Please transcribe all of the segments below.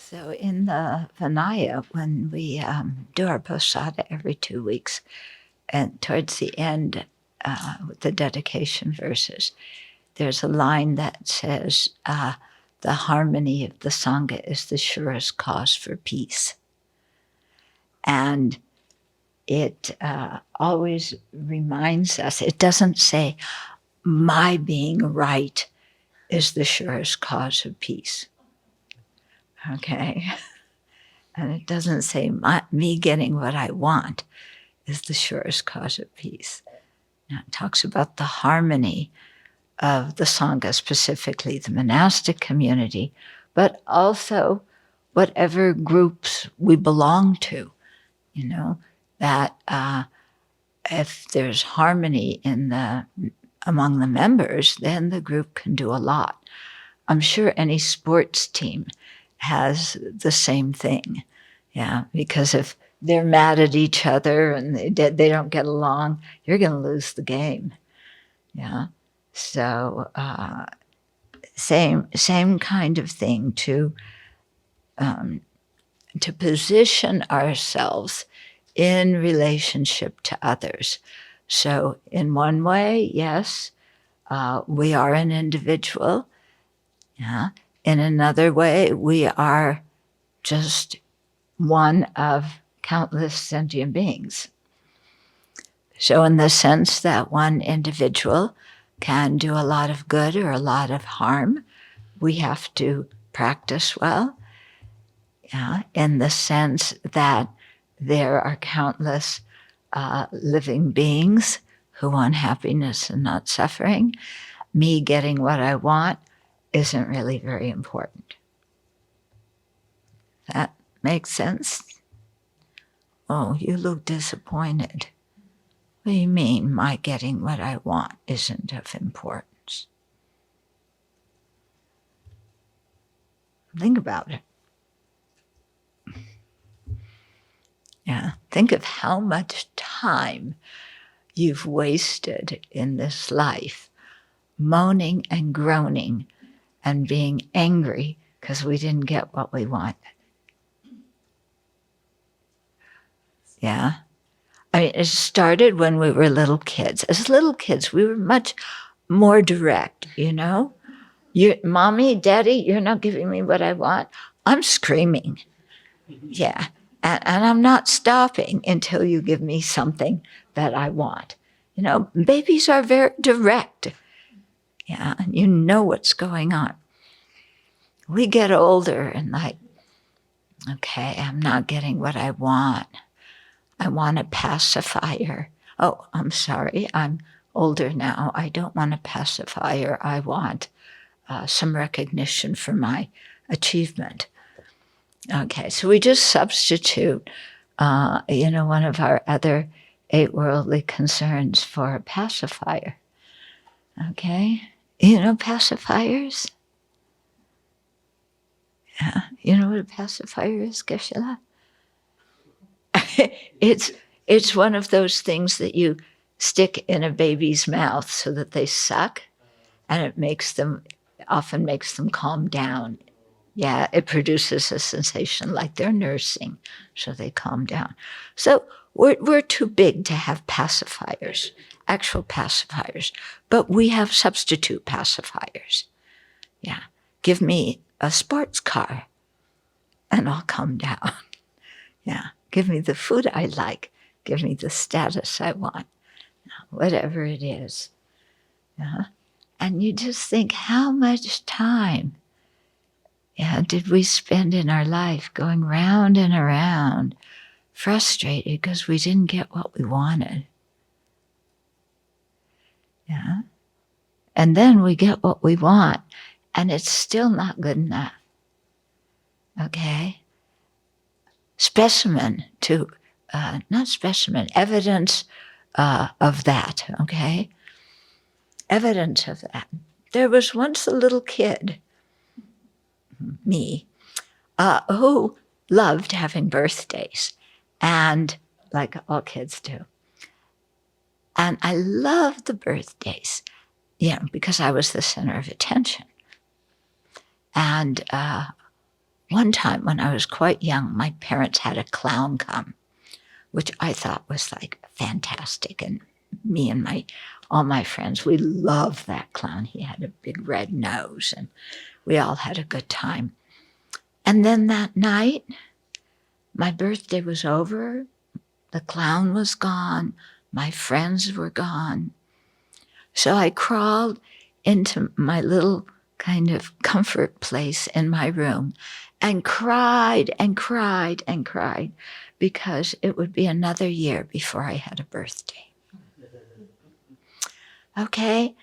So in the Vinaya, when we do our posada every 2 weeks, and towards the end, with the dedication verses, there's a line that says, the harmony of the Sangha is the surest cause for peace. And it always reminds us, it doesn't say, my being right is the surest cause of peace. Okay? And it doesn't say, me getting what I want is the surest cause of peace. Now, it talks about the harmony of the Sangha, specifically the monastic community, but also whatever groups we belong to, that if there's harmony among the members, then the group can do a lot. I'm sure any sports team has the same thing, because if they're mad at each other and they don't get along, you're going to lose the game, So same kind of thing to position ourselves in relationship to others. So in one way, yes, we are an individual. In another way, we are just one of countless sentient beings. So in the sense that one individual can do a lot of good or a lot of harm, we have to practice well. In the sense that there are countless living beings who want happiness and not suffering. Me getting what I want isn't really very important. That makes sense? Oh, you look disappointed. What do you mean, my getting what I want isn't of importance? Think about it. Think of how much time you've wasted in this life moaning and groaning and being angry because we didn't get what we wanted. I mean, it started when we were little kids. As little kids, we were much more direct, Mommy, Daddy, you're not giving me what I want. I'm screaming. And I'm not stopping until you give me something that I want. Babies are very direct. And you know what's going on. We get older and okay, I'm not getting what I want. I want a pacifier. Oh, I'm sorry, I'm older now. I don't want a pacifier. I want some recognition for my achievement. Okay, so we just substitute, one of our other 8 worldly concerns for a pacifier. Okay, pacifiers? You know what a pacifier is, Geshe-la? It's one of those things that you stick in a baby's mouth so that they suck, and it often makes them calm down. It produces a sensation like they're nursing, so they calm down. So we're too big to have pacifiers, actual pacifiers, but we have substitute pacifiers. Give me a sports car, and I'll calm down. Give me the food I like. Give me the status I want, whatever it is. And you just think, how much time did we spend in our life going round and around, frustrated because we didn't get what we wanted? And then we get what we want, and it's still not good enough. Okay? Evidence of that, okay? Evidence of that. There was once a little kid, me, who loved having birthdays, and like all kids do. And I loved the birthdays, because I was the center of attention. And one time when I was quite young, my parents had a clown come, which I thought was like fantastic. And me and all my friends, we loved that clown. He had a big red nose and we all had a good time. And then that night, my birthday was over. The clown was gone. My friends were gone. So I crawled into my little kind of comfort place in my room and cried and cried and cried because it would be another year before I had a birthday. Okay,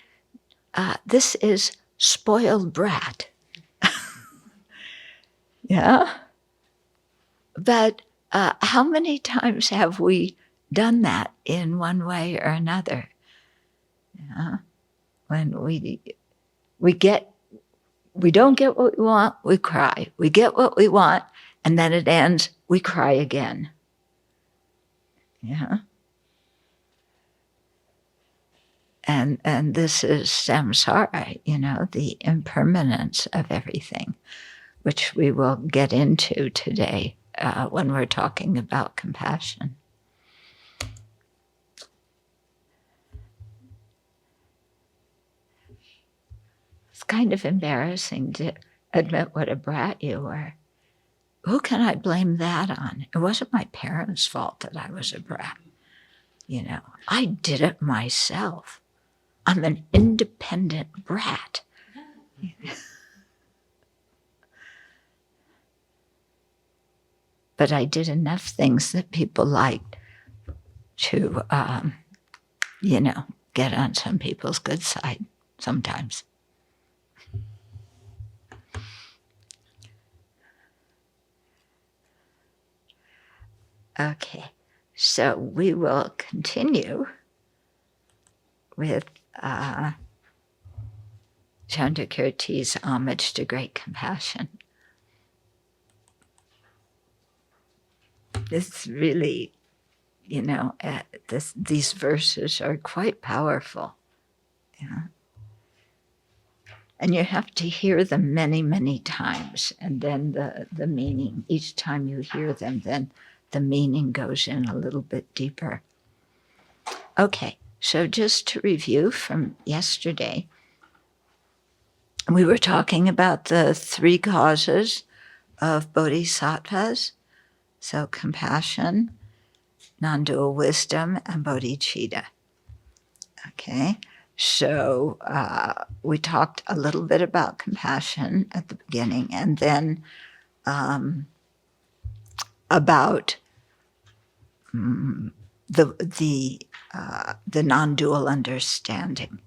this is spoiled brat. Yeah? But how many times have we done that in one way or another? Yeah? When we don't get what we want, we cry. We get what we want, and then it ends, we cry again. Yeah? And this is samsara, the impermanence of everything, which we will get into today when we're talking about compassion. It's kind of embarrassing to admit what a brat you were. Who can I blame that on? It wasn't my parents' fault that I was a brat. I did it myself. I'm an independent brat. But I did enough things that people liked to, get on some people's good side sometimes. Okay, so we will continue with Chandrakirti's homage to great compassion. It's really, these verses are quite powerful. Yeah. And you have to hear them many, many times, and then the meaning, each time you hear them, then the meaning goes in a little bit deeper. Okay, so just to review from yesterday, we were talking about the 3 causes of bodhisattvas. So compassion, non-dual wisdom, and bodhicitta. Okay, so we talked a little bit about compassion at the beginning, and then about the non-dual understanding.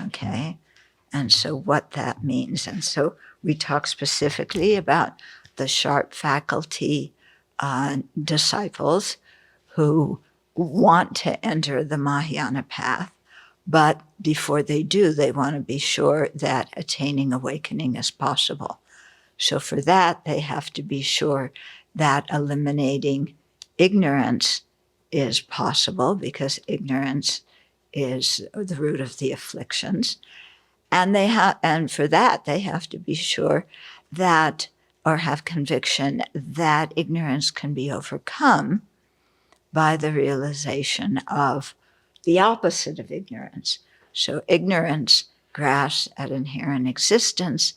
Okay, and so what that means. And so we talked specifically about the sharp faculty disciples who want to enter the Mahayana path, but before they do, they want to be sure that attaining awakening is possible. So for that, they have to be sure that eliminating ignorance is possible, because ignorance is the root of the afflictions. And for that, they have to be sure that, or have conviction that ignorance can be overcome by the realization of the opposite of ignorance. So ignorance grasps at inherent existence.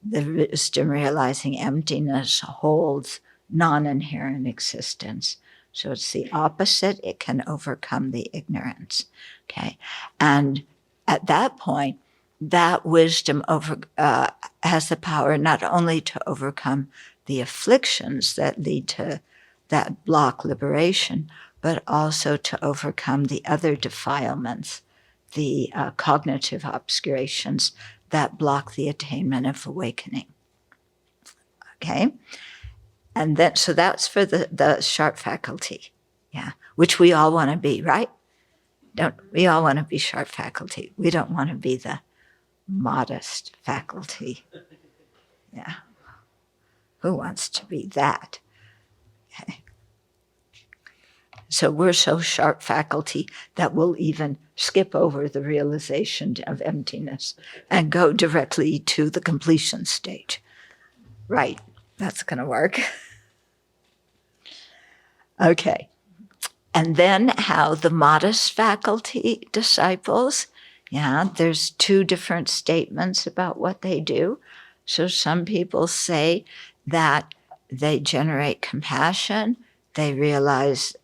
The wisdom realizing emptiness holds non-inherent existence. So it's the opposite. It can overcome the ignorance. Okay, and at that point, that wisdom has the power not only to overcome the afflictions that lead to that block liberation, but also to overcome the other defilements, the cognitive obscurations that block the attainment of awakening. Okay? And then, so that's for the sharp faculty, yeah, which we all want to be, right? We all want to be sharp faculty. We don't want to be the modest faculty. Yeah. Who wants to be that? Okay. So we're so sharp faculty that we'll even skip over the realization of emptiness and go directly to the completion stage. Right. That's going to work. Okay. And then how the modest faculty disciples, there's two different statements about what they do. So some people say that they generate compassion, they realize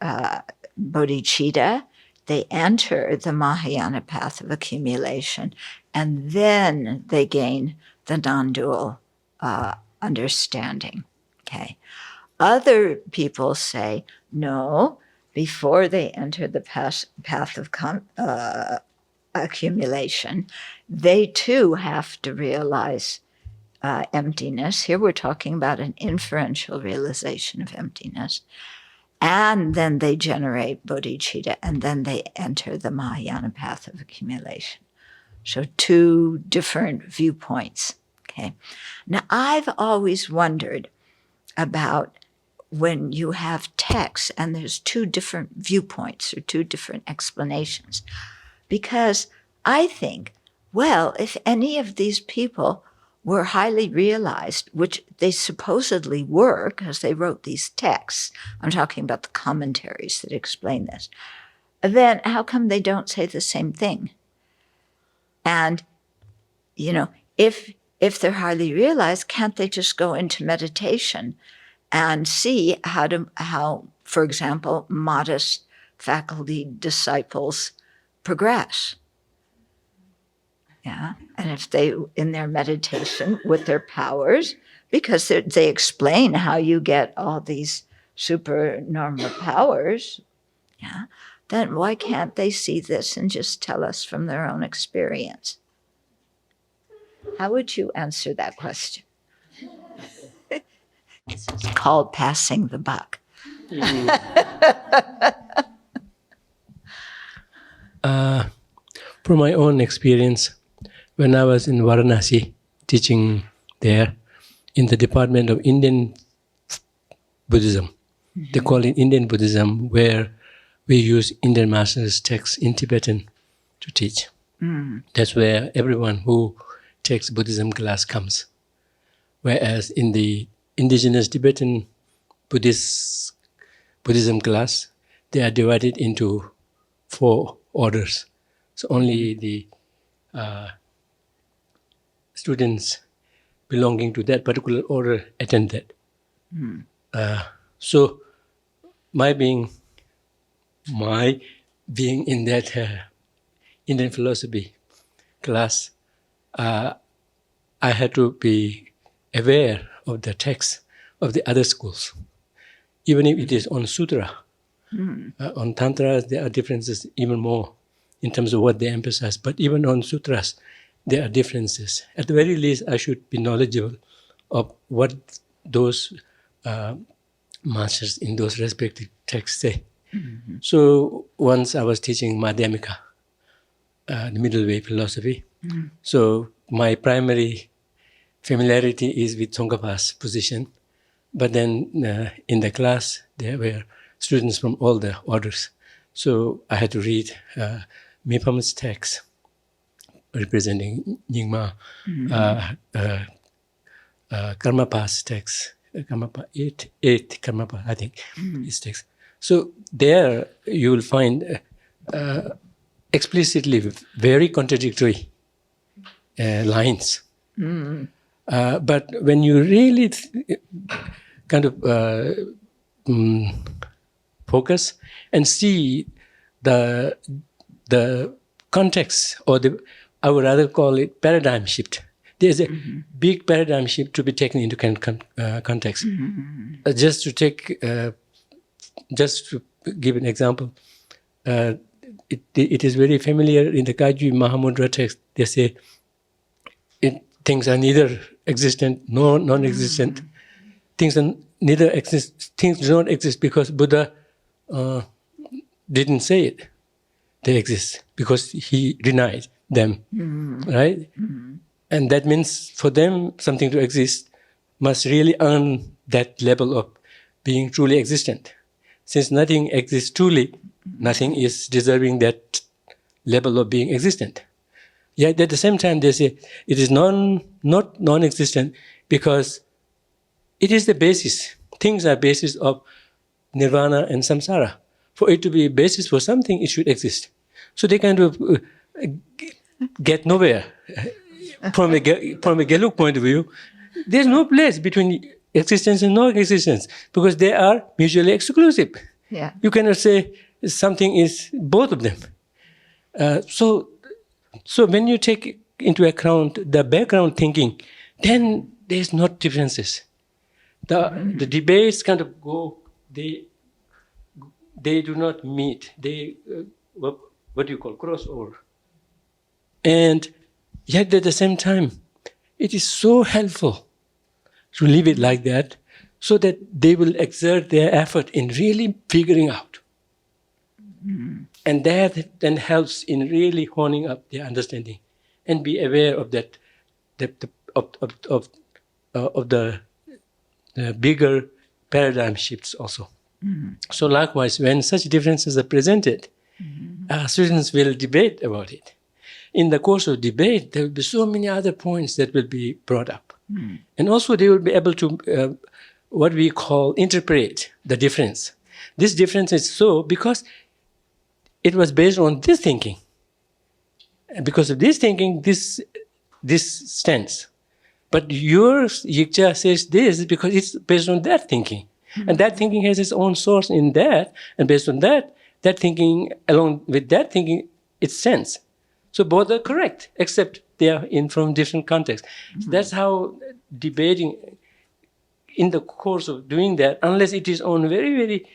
bodhicitta, they enter the Mahayana path of accumulation, and then they gain the non-dual understanding. Okay. Other people say, no, before they enter the path of accumulation, they too have to realize emptiness. Here we're talking about an inferential realization of emptiness. And then they generate bodhicitta, and then they enter the Mahayana path of accumulation. So two different viewpoints. Okay. Now, I've always wondered about when you have texts and there's two different viewpoints or two different explanations. Because I think, well, if any of these people were highly realized, which they supposedly were because they wrote these texts, I'm talking about the commentaries that explain this, then how come they don't say the same thing? And, if they're highly realized, can't they just go into meditation and see how, for example, modest faculty disciples progress? Yeah, and if they, in their meditation with their powers, because they explain how you get all these supernormal powers, then why can't they see this and just tell us from their own experience? How would you answer that question? This is called passing the buck. From my own experience, when I was in Varanasi teaching there in the Department of Indian Buddhism, they call it Indian Buddhism, where we use Indian masters' texts in Tibetan to teach. That's where everyone who takes Buddhism class comes. Whereas in the indigenous Tibetan Buddhism class, they are divided into 4 orders. So only the students belonging to that particular order attend that. So my being in that Indian philosophy class, I had to be aware of the text of the other schools, even if it is on sutra. On tantras, there are differences even more in terms of what they emphasize. But even on sutras, there are differences. At the very least, I should be knowledgeable of what those masters in those respective texts say. So once I was teaching Madhyamika, the middle way philosophy. So my primary familiarity is with Tsongkhapa's position. But then in the class, there were students from all the orders. So I had to read Mipham's text representing Nyingma, Karmapa's text, Karmapa, eight Karmapa, I think, his text. So there you will find explicitly very contradictory lines. But when you really kind of focus and see the context, or I would rather call it paradigm shift. There's a big paradigm shift to be taken into context. Just to give an example, it is very familiar in the Kagyu Mahamudra text. They say things are neither existent nor non-existent. Things do not exist because Buddha didn't say it. They exist because he denied them, right? And that means for them, something to exist must really earn that level of being truly existent. Since nothing exists truly, nothing is deserving that level of being existent. Yet at the same time, they say it is not non-existent because it is the basis. Things are basis of nirvana and samsara. For it to be a basis for something, it should exist. So they kind of get nowhere. From a Gelug point of view, there's no place between existence and non-existence because they are mutually exclusive. Yeah. You cannot say something is both of them. So when you take into account the background thinking, then there's not differences. The debates kind of go, they do not meet. They, what do you call, crossover. And yet at the same time, it is so helpful to leave it like that so that they will exert their effort in really figuring out. And that then helps in really honing up their understanding and be aware of that, of the bigger paradigm shifts also. So likewise, when such differences are presented, students will debate about it. In the course of debate, there will be so many other points that will be brought up. And also they will be able to, what we call, interpret the difference. This difference is so because it was based on this thinking. And because of this thinking, this stands. But your Yikja says this because it's based on that thinking. And that thinking has its own source in that. And based on that thinking, along with that thinking, it stands. So both are correct, except they are from different contexts. So that's how debating, in the course of doing that, unless it is on very, very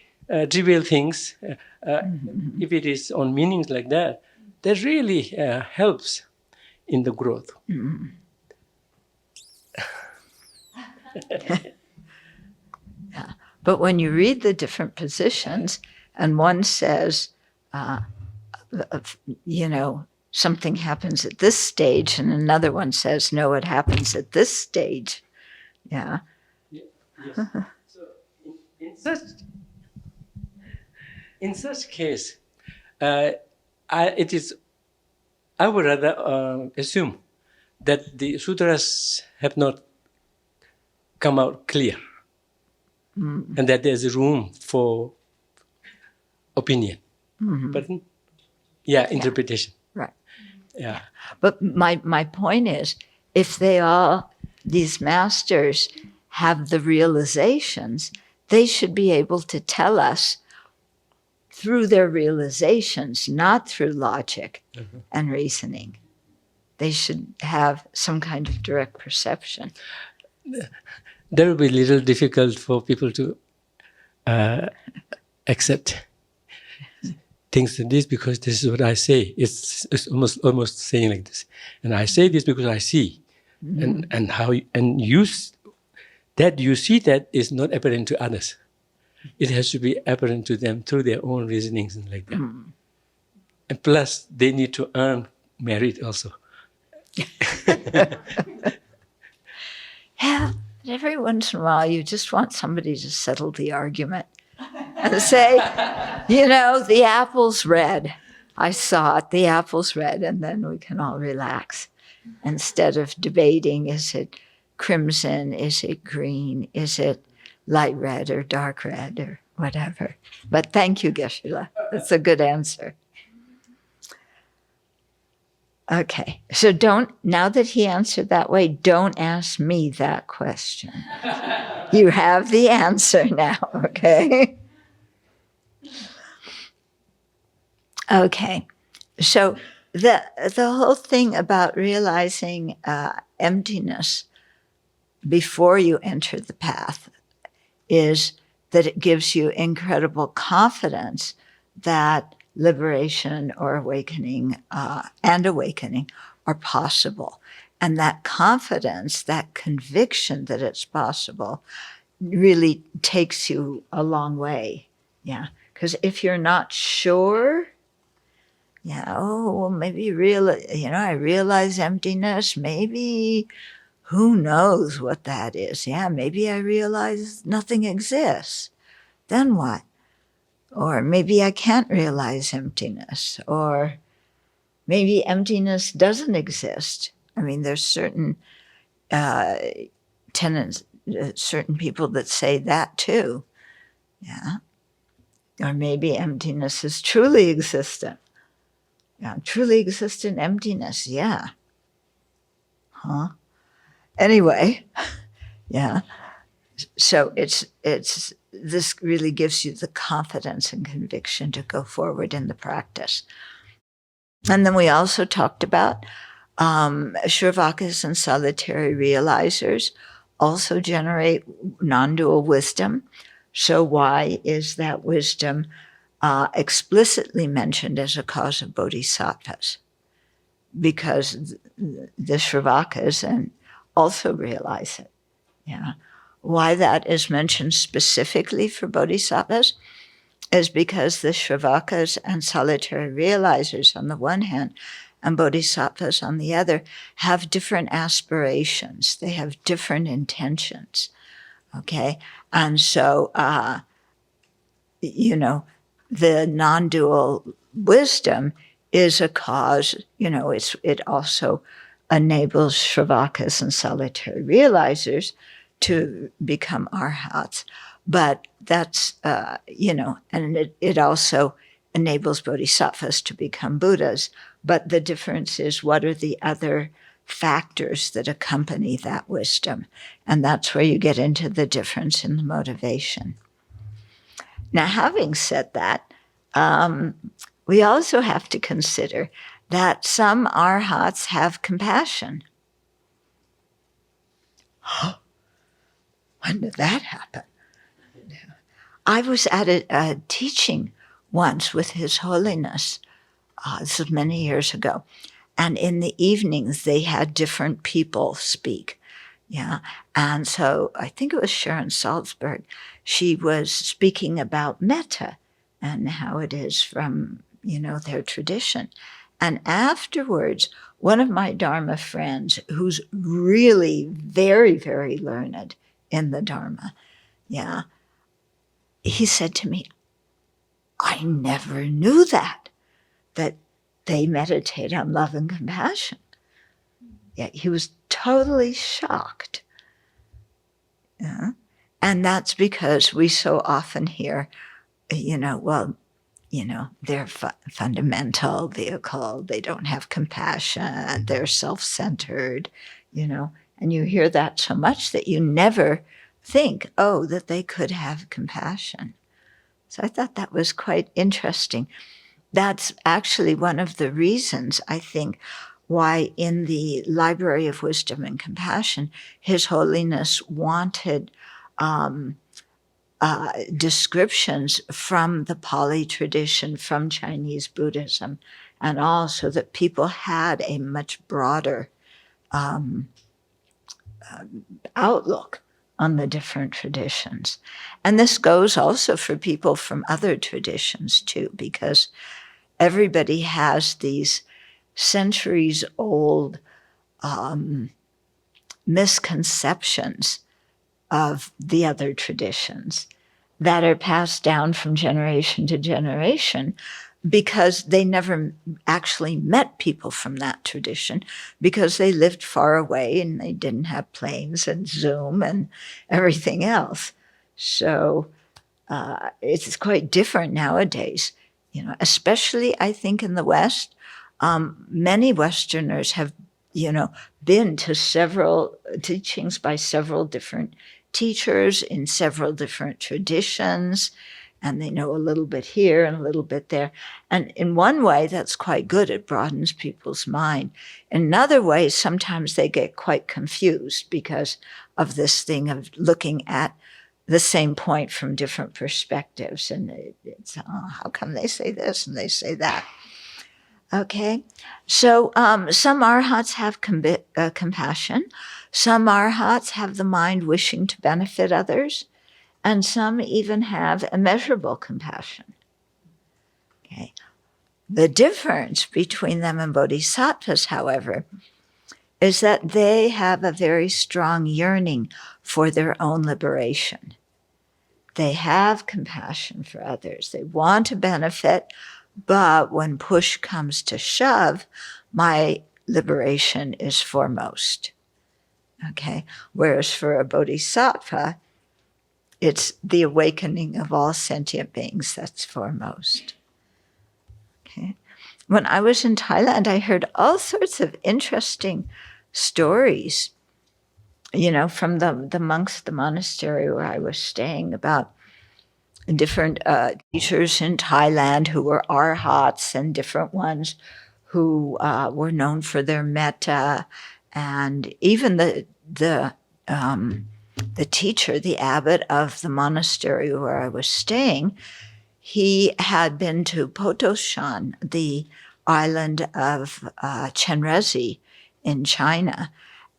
trivial things, if it is on meanings like that, that really helps in the growth. Yeah. But when you read the different positions, and one says, something happens at this stage, and another one says, no, it happens at this stage. Yeah. Yes. So in such case, I would rather assume that the sutras have not come out clear, and that there's room for opinion, but interpretation. Right. Yeah. But my point is, if these masters have the realizations, they should be able to tell us through their realizations, not through logic and reasoning. They should have some kind of direct perception. That will be a little difficult for people to accept things like this because this is what I say. It's almost saying like this, and I say this because I see, and how you see that is not apparent to others. It has to be apparent to them through their own reasonings and like that. And plus, they need to earn merit also. Yeah, every once in a while, you just want somebody to settle the argument and say, the apple's red. I saw it, the apple's red, and then we can all relax. Instead of debating, is it crimson, is it green, is it light red or dark red or whatever. But thank you, Geshe-la. That's a good answer. Okay, so now that he answered that way, don't ask me that question. You have the answer now, okay? Okay, so the whole thing about realizing emptiness before you enter the path is that it gives you incredible confidence that liberation or awakening and awakening are possible. And that confidence, that conviction that it's possible really takes you a long way. Yeah. Because if you're not sure, maybe I realize emptiness, maybe who knows what that is? Yeah, maybe I realize nothing exists. Then what? Or maybe I can't realize emptiness. Or maybe emptiness doesn't exist. I mean, there's certain certain people that say that too. Yeah. Or maybe emptiness is truly existent. Yeah, truly existent emptiness. Yeah. Huh. Anyway, yeah. So it's this really gives you the confidence and conviction to go forward in the practice. And then we also talked about Shravakas and solitary realizers also generate non-dual wisdom. So why is that wisdom explicitly mentioned as a cause of bodhisattvas? Because the Shravakas and also realize it. Yeah. Why that is mentioned specifically for bodhisattvas is because the Shravakas and solitary realizers on the one hand and bodhisattvas on the other have different aspirations. They have different intentions. Okay? And so, the non-dual wisdom is a cause, it also enables Shravakas and solitary realizers to become arhats. But that's, and it also enables bodhisattvas to become Buddhas. But the difference is, what are the other factors that accompany that wisdom? And that's where you get into the difference in the motivation. Now, having said that, we also have to consider that some arhats have compassion. When did that happen? I was at a teaching once with His Holiness, this was many years ago, and in the evenings they had different people speak. Yeah. And so I think it was Sharon Salzberg. She was speaking about metta and how it is from, their tradition. And afterwards, one of my Dharma friends, who's really very, very learned in the Dharma, yeah, he said to me, I never knew that they meditate on love and compassion. Yeah, he was totally shocked. Yeah. And that's because we so often hear, they're fundamental, vehicle, they don't have compassion, they're self-centered, and you hear that so much that you never think, that they could have compassion. So I thought that was quite interesting. That's actually one of the reasons, I think, why in the Library of Wisdom and Compassion, His Holiness wanted descriptions from the Pali tradition, from Chinese Buddhism, and all, so that people had a much broader outlook on the different traditions. And this goes also for people from other traditions too, because everybody has these centuries-old misconceptions of the other traditions that are passed down from generation to generation because they never actually met people from that tradition, because they lived far away and they didn't have planes and Zoom and everything else. So it's quite different nowadays, especially I think in the West. Many Westerners have, been to several teachings by several different teachers in several different traditions, and they know a little bit here and a little bit there. And in one way, that's quite good. It broadens people's mind. In another way, sometimes they get quite confused because of this thing of looking at the same point from different perspectives. And it's, how come they say this and they say that? Okay, so some arhats have compassion. Some arhats have the mind wishing to benefit others, and some even have immeasurable compassion. Okay, the difference between them and bodhisattvas, however, is that they have a very strong yearning for their own liberation. They have compassion for others. They want to benefit, but when push comes to shove, my liberation is foremost. Okay, whereas for a bodhisattva, it's the awakening of all sentient beings that's foremost. Okay. When I was in Thailand, I heard all sorts of interesting stories, from the monks at the monastery where I was staying, about different teachers in Thailand who were arhats and different ones who were known for their metta, and even the teacher, the abbot of the monastery where I was staying, he had been to Potoshan, the island of Chenrezig in China,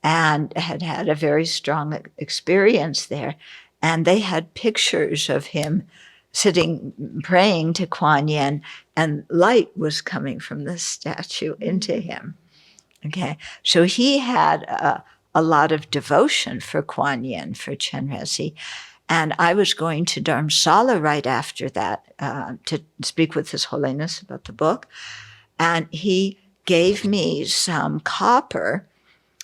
and had had a very strong experience there. And they had pictures of him sitting praying to Kuan Yin, and light was coming from the statue into him. Okay, so he had a lot of devotion for Kuan Yin, for Chenrezig. And I was going to Dharamsala right after that to speak with His Holiness about the book. And he gave me some copper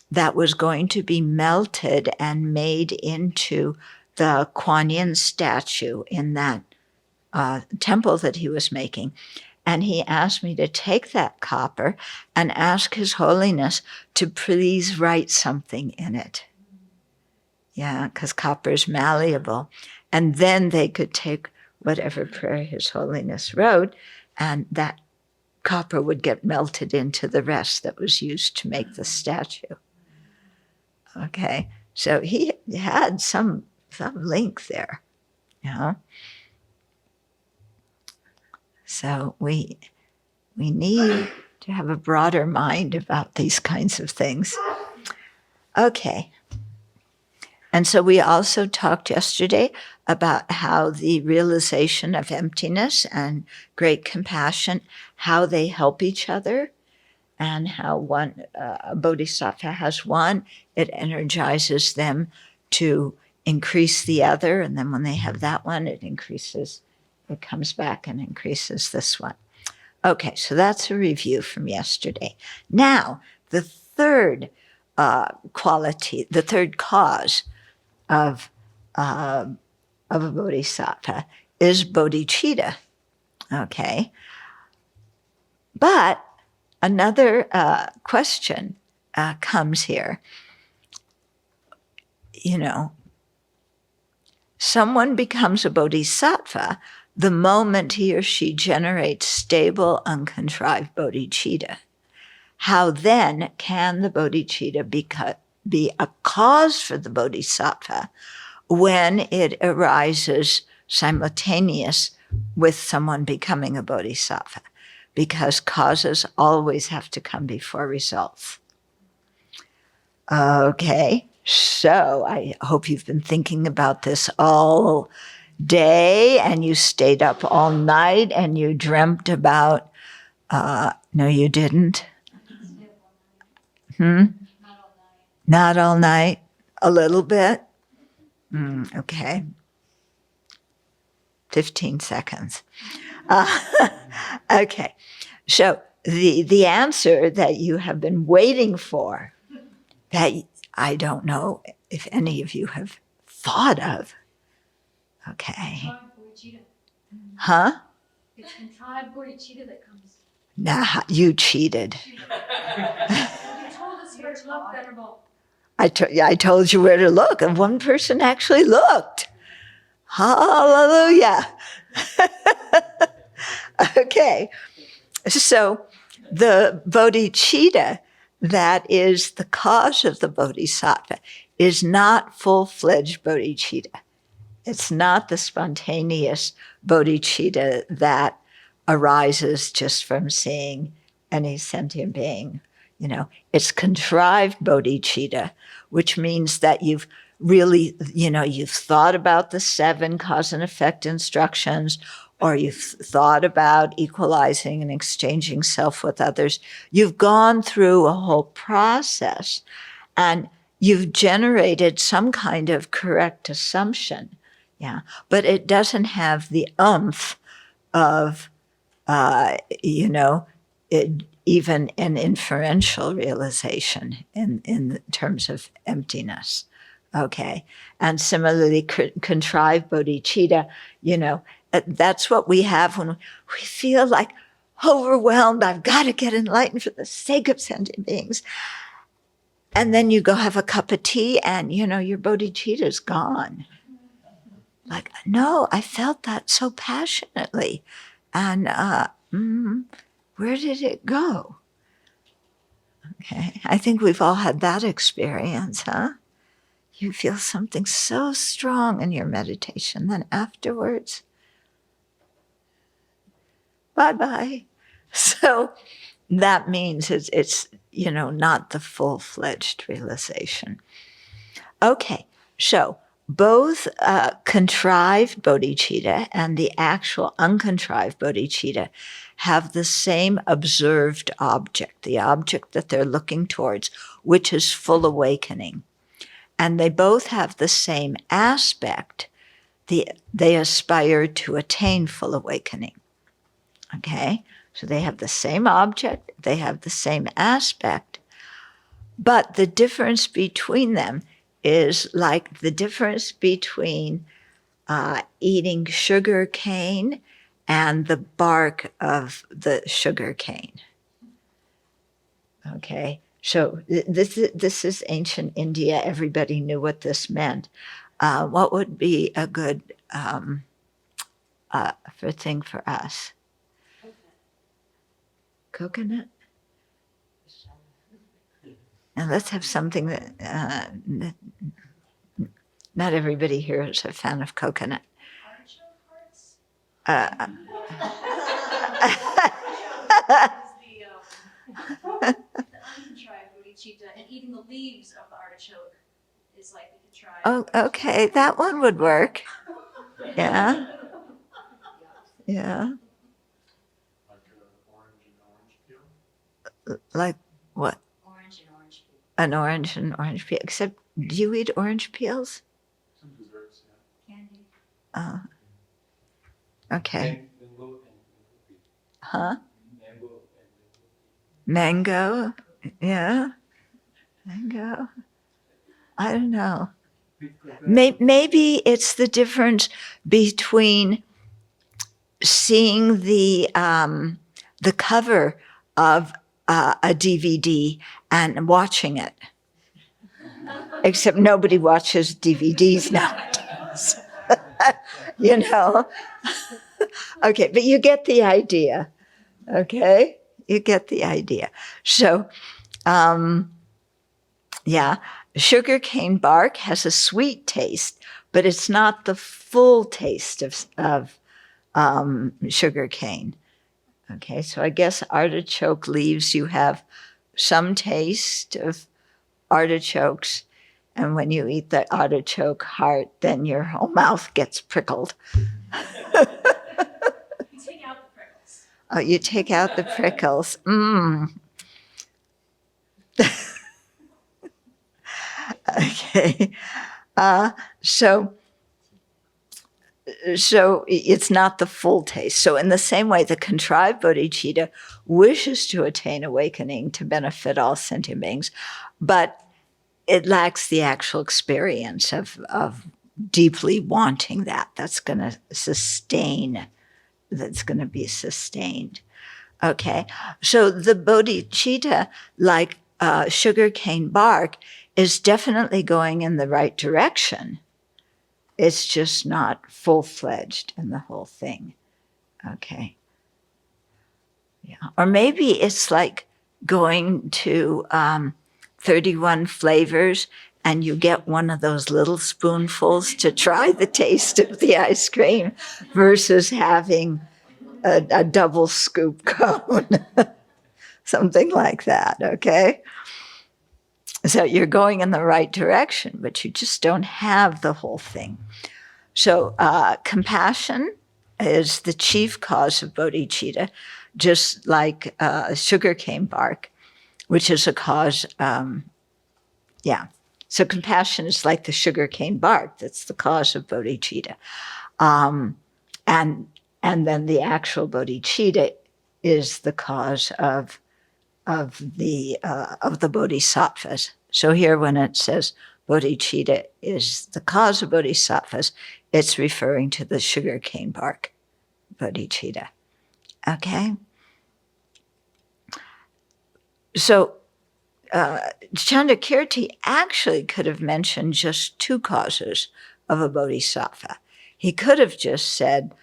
that was going to be melted and made into the Kuan Yin statue in that temple that he was making. And he asked me to take that copper and ask His Holiness to please write something in it. Yeah, because copper is malleable. And then they could take whatever prayer His Holiness wrote, and that copper would get melted into the rest that was used to make the statue. Okay, so he had some link there, So we need to have a broader mind about these kinds of things. Okay. And so we also talked yesterday about how the realization of emptiness and great compassion, how they help each other, and how one a bodhisattva has one, it energizes them to increase the other, and then when they have that one, it comes back and increases this one. Okay, so that's a review from yesterday. Now, the third quality, the third cause of a bodhisattva is bodhicitta. Okay, but another question comes here. Someone becomes a bodhisattva the moment he or she generates stable, uncontrived bodhicitta. How then can the bodhicitta be a cause for the bodhisattva when it arises simultaneous with someone becoming a bodhisattva? Because causes always have to come before results. Okay, so I hope you've been thinking about this all day, and you stayed up all night, and you dreamt about, no, you didn't? Not all night? A little bit? Okay. 15 seconds. Okay. So the answer that you have been waiting for, that I don't know if any of you have thought of. Okay. Huh? It's contrived bodhicitta that comes. Nah, you cheated. You told us where to look, Venerable. I told you where to look, and one person actually looked. Hallelujah. Okay. So the bodhicitta that is the cause of the bodhisattva is not full-fledged bodhicitta. It's not the spontaneous bodhicitta that arises just from seeing any sentient being. It's contrived bodhicitta, which means that you've really, you've thought about the 7 cause and effect instructions, or you've thought about equalizing and exchanging self with others. You've gone through a whole process, and you've generated some kind of correct assumption. Yeah, but it doesn't have the oomph of, even an inferential realization in terms of emptiness. Okay. And similarly, contrived bodhicitta, that's what we have when we feel like overwhelmed. I've got to get enlightened for the sake of sentient beings. And then you go have a cup of tea and, your bodhicitta is gone. Like, no, I felt that so passionately. And where did it go? Okay. I think we've all had that experience, huh? You feel something so strong in your meditation, then afterwards, bye-bye. So that means it's not the full-fledged realization. Okay, so both contrived bodhicitta and the actual uncontrived bodhicitta have the same observed object, the object that they're looking towards, which is full awakening. And they both have the same aspect. They aspire to attain full awakening. Okay? So they have the same object, they have the same aspect, but the difference between them is like the difference between eating sugar cane and the bark of the sugar cane. Okay? So this is ancient India. Everybody knew what this meant. What would be a good thing for us? Coconut? And let's have something that not everybody here is a fan of coconut. And eating the leaves of the artichoke is like we could try. Oh, okay, that one would work. Yeah. Yeah. Like orange and orange peel? Like what? Orange and orange peel. An orange and orange peel. Except, do you eat orange peels? Some desserts, yeah. Candy. Oh. Okay. Mango and Huh? mango. Mango? Yeah. Mango. I don't know. Maybe it's the difference between seeing the cover of a DVD and watching it. Except nobody watches DVDs nowadays. Okay, but you get the idea. Okay? You get the idea. So, sugarcane bark has a sweet taste, but it's not the full taste of sugarcane. Okay, so I guess artichoke leaves, you have some taste of artichokes, and when you eat the artichoke heart, then your whole mouth gets prickled. You take out the prickles. Oh, you take out the prickles. Okay. So it's not the full taste. So in the same way, the contrived bodhicitta wishes to attain awakening to benefit all sentient beings, but it lacks the actual experience of deeply wanting that. That's going to be sustained. Okay. So the bodhicitta, like sugarcane bark, is definitely going in the right direction. It's just not full-fledged in the whole thing. Okay. Yeah. Or maybe it's like going to 31 flavors and you get one of those little spoonfuls to try the taste of the ice cream versus having a double scoop cone. Something like that, okay? So you're going in the right direction, but you just don't have the whole thing. So compassion is the chief cause of bodhicitta, just like sugarcane bark, which is a cause, So compassion is like the sugarcane bark, that's the cause of bodhicitta. And then the actual bodhicitta is the cause of the bodhisattvas. So here, when it says bodhicitta is the cause of bodhisattvas, it's referring to the sugarcane bark bodhicitta. Okay. So Chandrakirti actually could have mentioned just two causes of a bodhisattva. He could have just said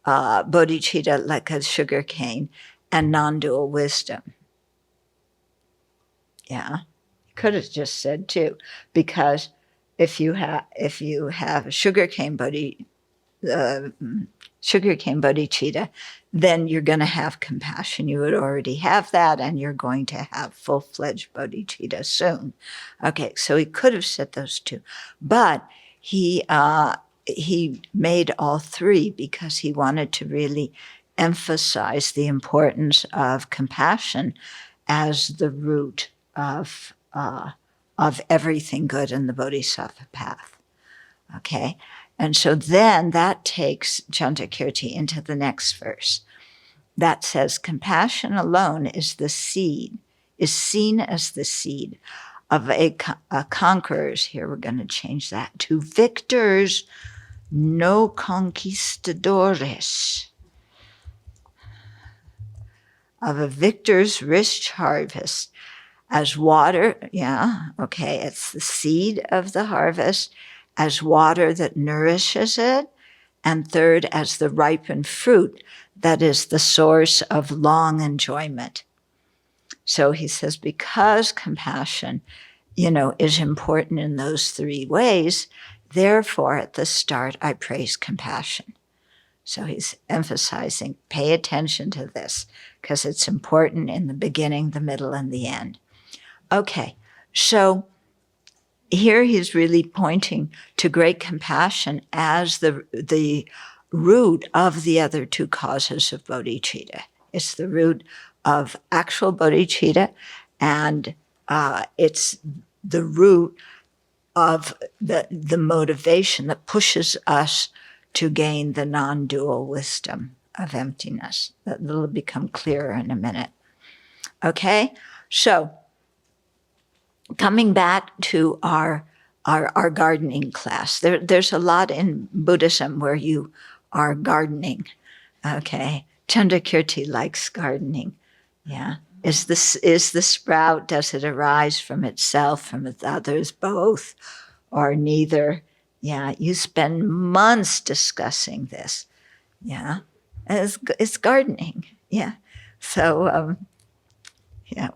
bodhicitta like a sugar cane and non-dual wisdom. Yeah, he could have just said two, because if you have a sugarcane bodhicitta, then you're going to have compassion. You would already have that, and you're going to have full-fledged bodhicitta soon. Okay, so he could have said those two, but he made all three because he wanted to really emphasize the importance of compassion as the root of everything good in the bodhisattva path. Okay, and so then that takes Chandrakirti into the next verse. That says, compassion alone is seen as the seed of a conquerors. Here we're going to change that to victors, no conquistadores. Of a victor's rich harvest. As water, it's the seed of the harvest, as water that nourishes it, and third, as the ripened fruit that is the source of long enjoyment. So he says, because compassion, is important in those three ways, therefore at the start I praise compassion. So he's emphasizing, pay attention to this, because it's important in the beginning, the middle, and the end. Okay, so here he's really pointing to great compassion as the root of the other two causes of bodhicitta. It's the root of actual bodhicitta, and it's the root of the motivation that pushes us to gain the non-dual wisdom of emptiness. That'll become clearer in a minute. Okay, so coming back to our gardening class, there's a lot in Buddhism where you are gardening. Okay, Chandrakirti likes gardening. Yeah, is the sprout? Does it arise from itself, from its others, both, or neither? Yeah, you spend months discussing this. Yeah, it's gardening. Yeah, so.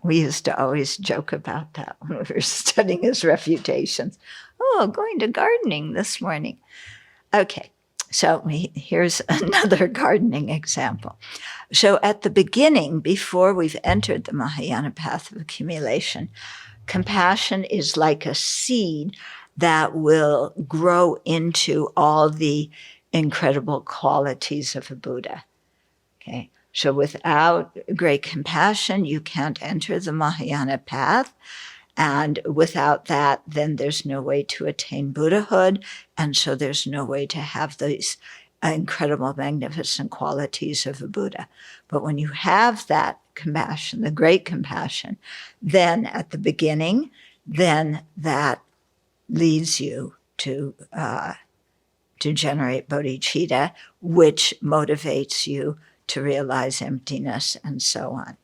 We used to always joke about that when we were studying his refutations. Oh, going to gardening this morning. Okay, so here's another gardening example. So at the beginning, before we've entered the Mahayana path of accumulation, compassion is like a seed that will grow into all the incredible qualities of a Buddha. Okay. So without great compassion, you can't enter the Mahayana path. And without that, then there's no way to attain Buddhahood. And so there's no way to have these incredible, magnificent qualities of a Buddha. But when you have that compassion, the great compassion, then at the beginning, then that leads you to generate bodhicitta, which motivates you to realize emptiness, and so on.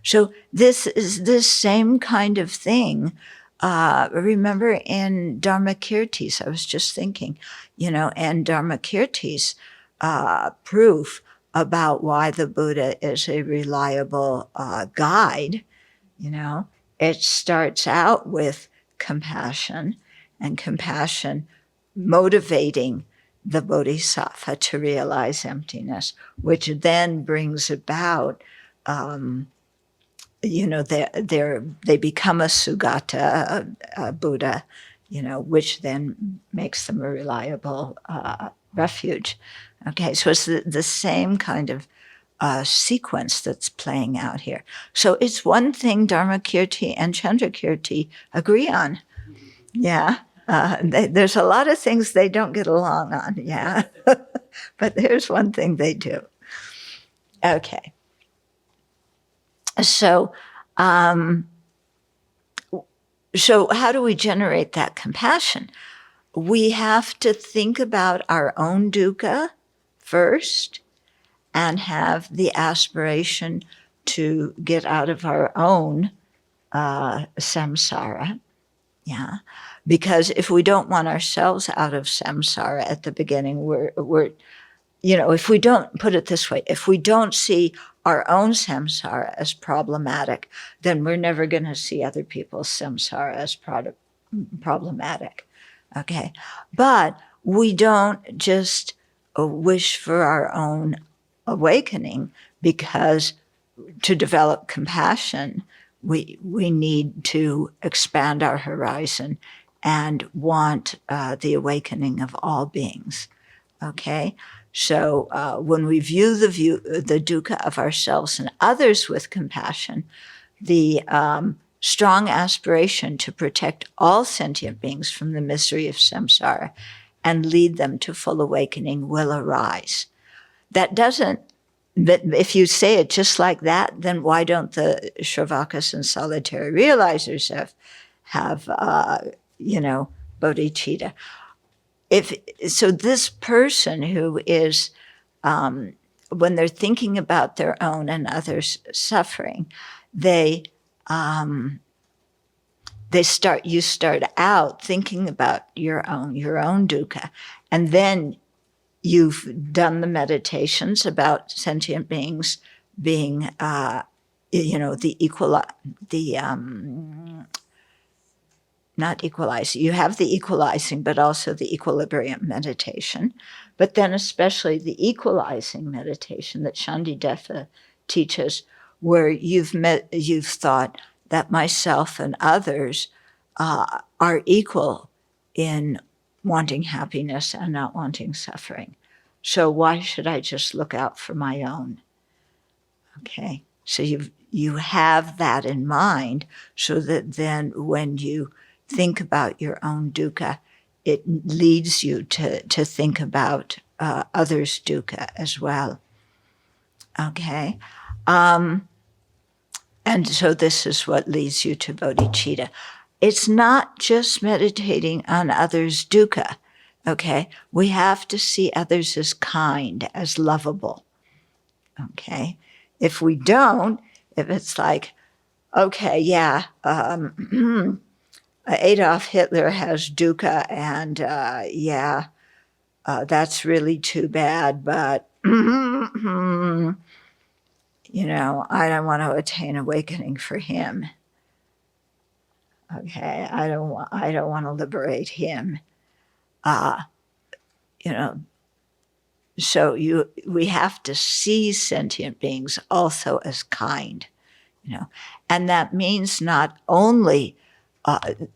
So this is this same kind of thing. Remember in Dharmakirti's, I was just thinking, and Dharmakirti's proof about why the Buddha is a reliable guide, it starts out with compassion, and compassion motivating the bodhisattva to realize emptiness, which then brings about, they become a Sugata, a Buddha, which then makes them a reliable refuge. Okay, so it's the same kind of sequence that's playing out here. So it's one thing Dharmakirti and Chandrakirti agree on. Yeah. There's a lot of things they don't get along on, yeah. But there's one thing they do. Okay. So So how do we generate that compassion? We have to think about our own dukkha first and have the aspiration to get out of our own samsara. Yeah. Because if we don't want ourselves out of samsara at the beginning, we're if we don't, put it this way, if we don't see our own samsara as problematic, then we're never going to see other people's samsara as problematic. Okay. But we don't just wish for our own awakening, because to develop compassion, we need to expand our horizon and want the awakening of all beings. Okay. So when we view the dukkha of ourselves and others with compassion, the strong aspiration to protect all sentient beings from the misery of samsara and lead them to full awakening will arise. But if you say it just like that, then why don't the Shravakas and solitary realizers have bodhicitta? So this person who is, when they're thinking about their own and others' suffering, you start out thinking about your own dukkha, and then you've done the meditations about sentient beings being, not equalizing. You have the equalizing, but also the equilibrium meditation. But then especially the equalizing meditation that Shantidefa teaches, where you've thought that myself and others are equal in wanting happiness and not wanting suffering. So why should I just look out for my own? Okay, so you have that in mind, so that then when you think about your own dukkha, it leads you to think about others' dukkha as well. Okay. And so this is what leads you to bodhicitta. It's not just meditating on others' dukkha. Okay. We have to see others as kind, as lovable. Okay. If we don't, if it's like, okay, yeah, Adolf Hitler has dukkha, and that's really too bad, but I don't want to attain awakening for him. Okay, I don't want to liberate him. So we have to see sentient beings also as kind, and that means not only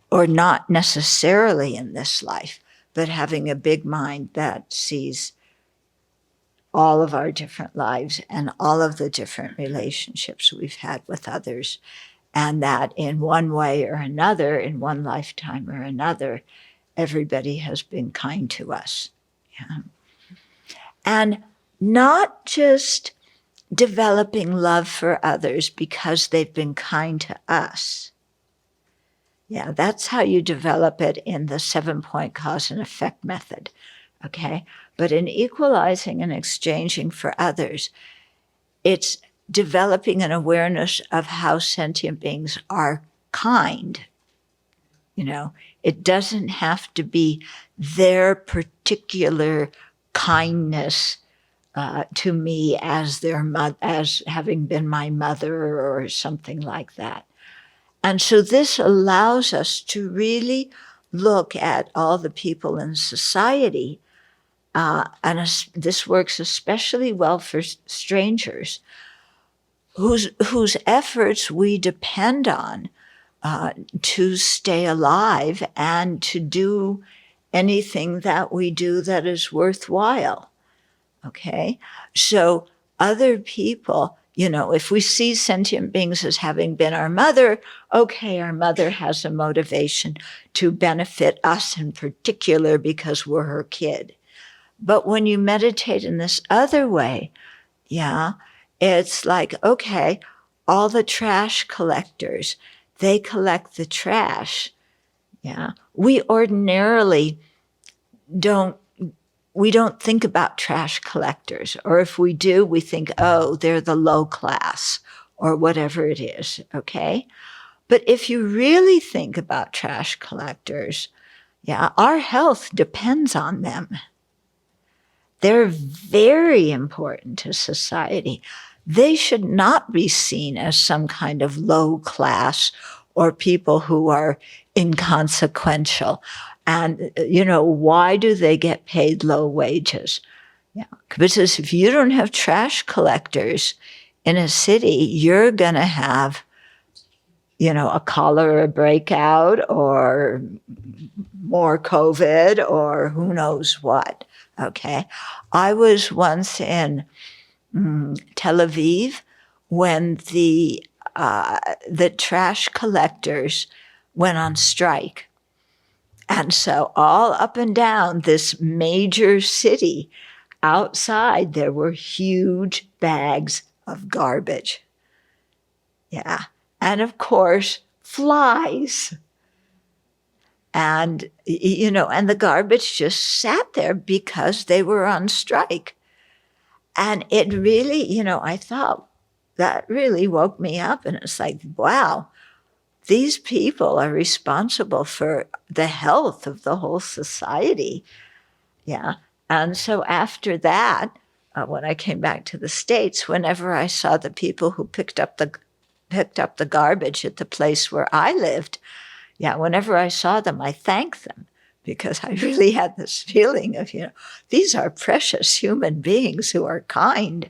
or not necessarily in this life, but having a big mind that sees all of our different lives and all of the different relationships we've had with others, and that in one way or another, in one lifetime or another, everybody has been kind to us. Yeah. And not just developing love for others because they've been kind to us. Yeah, that's how you develop it in the 7-point cause and effect method, okay? But in equalizing and exchanging for others, it's developing an awareness of how sentient beings are kind. It doesn't have to be their particular kindness to me as as having been my mother or something like that. And so this allows us to really look at all the people in society, and this works especially well for strangers, whose efforts we depend on to stay alive and to do anything that we do that is worthwhile. Okay? So other people, if we see sentient beings as having been our mother, okay, our mother has a motivation to benefit us in particular because we're her kid. But when you meditate in this other way, yeah, it's like, okay, all the trash collectors, they collect the trash. Yeah. We ordinarily don't think about trash collectors, or if we do, we think, oh, they're the low class or whatever it is, okay? But if you really think about trash collectors, yeah, our health depends on them. They're very important to society. They should not be seen as some kind of low class or people who are inconsequential. And, why do they get paid low wages? Yeah, because if you don't have trash collectors in a city, you're going to have, a cholera breakout or more COVID or who knows what. Okay. I was once in Tel Aviv when the trash collectors went on strike. And so all up and down this major city, outside there were huge bags of garbage. Yeah. And of course, flies. And, and the garbage just sat there because they were on strike. And it really, I thought that really woke me up. And it's like, wow, these people are responsible for the health of the whole society. Yeah. And so after that, when I came back to the States, whenever I saw the people who picked up the garbage at the place where I lived, yeah, whenever I saw them, I thanked them because I really had this feeling of, these are precious human beings who are kind.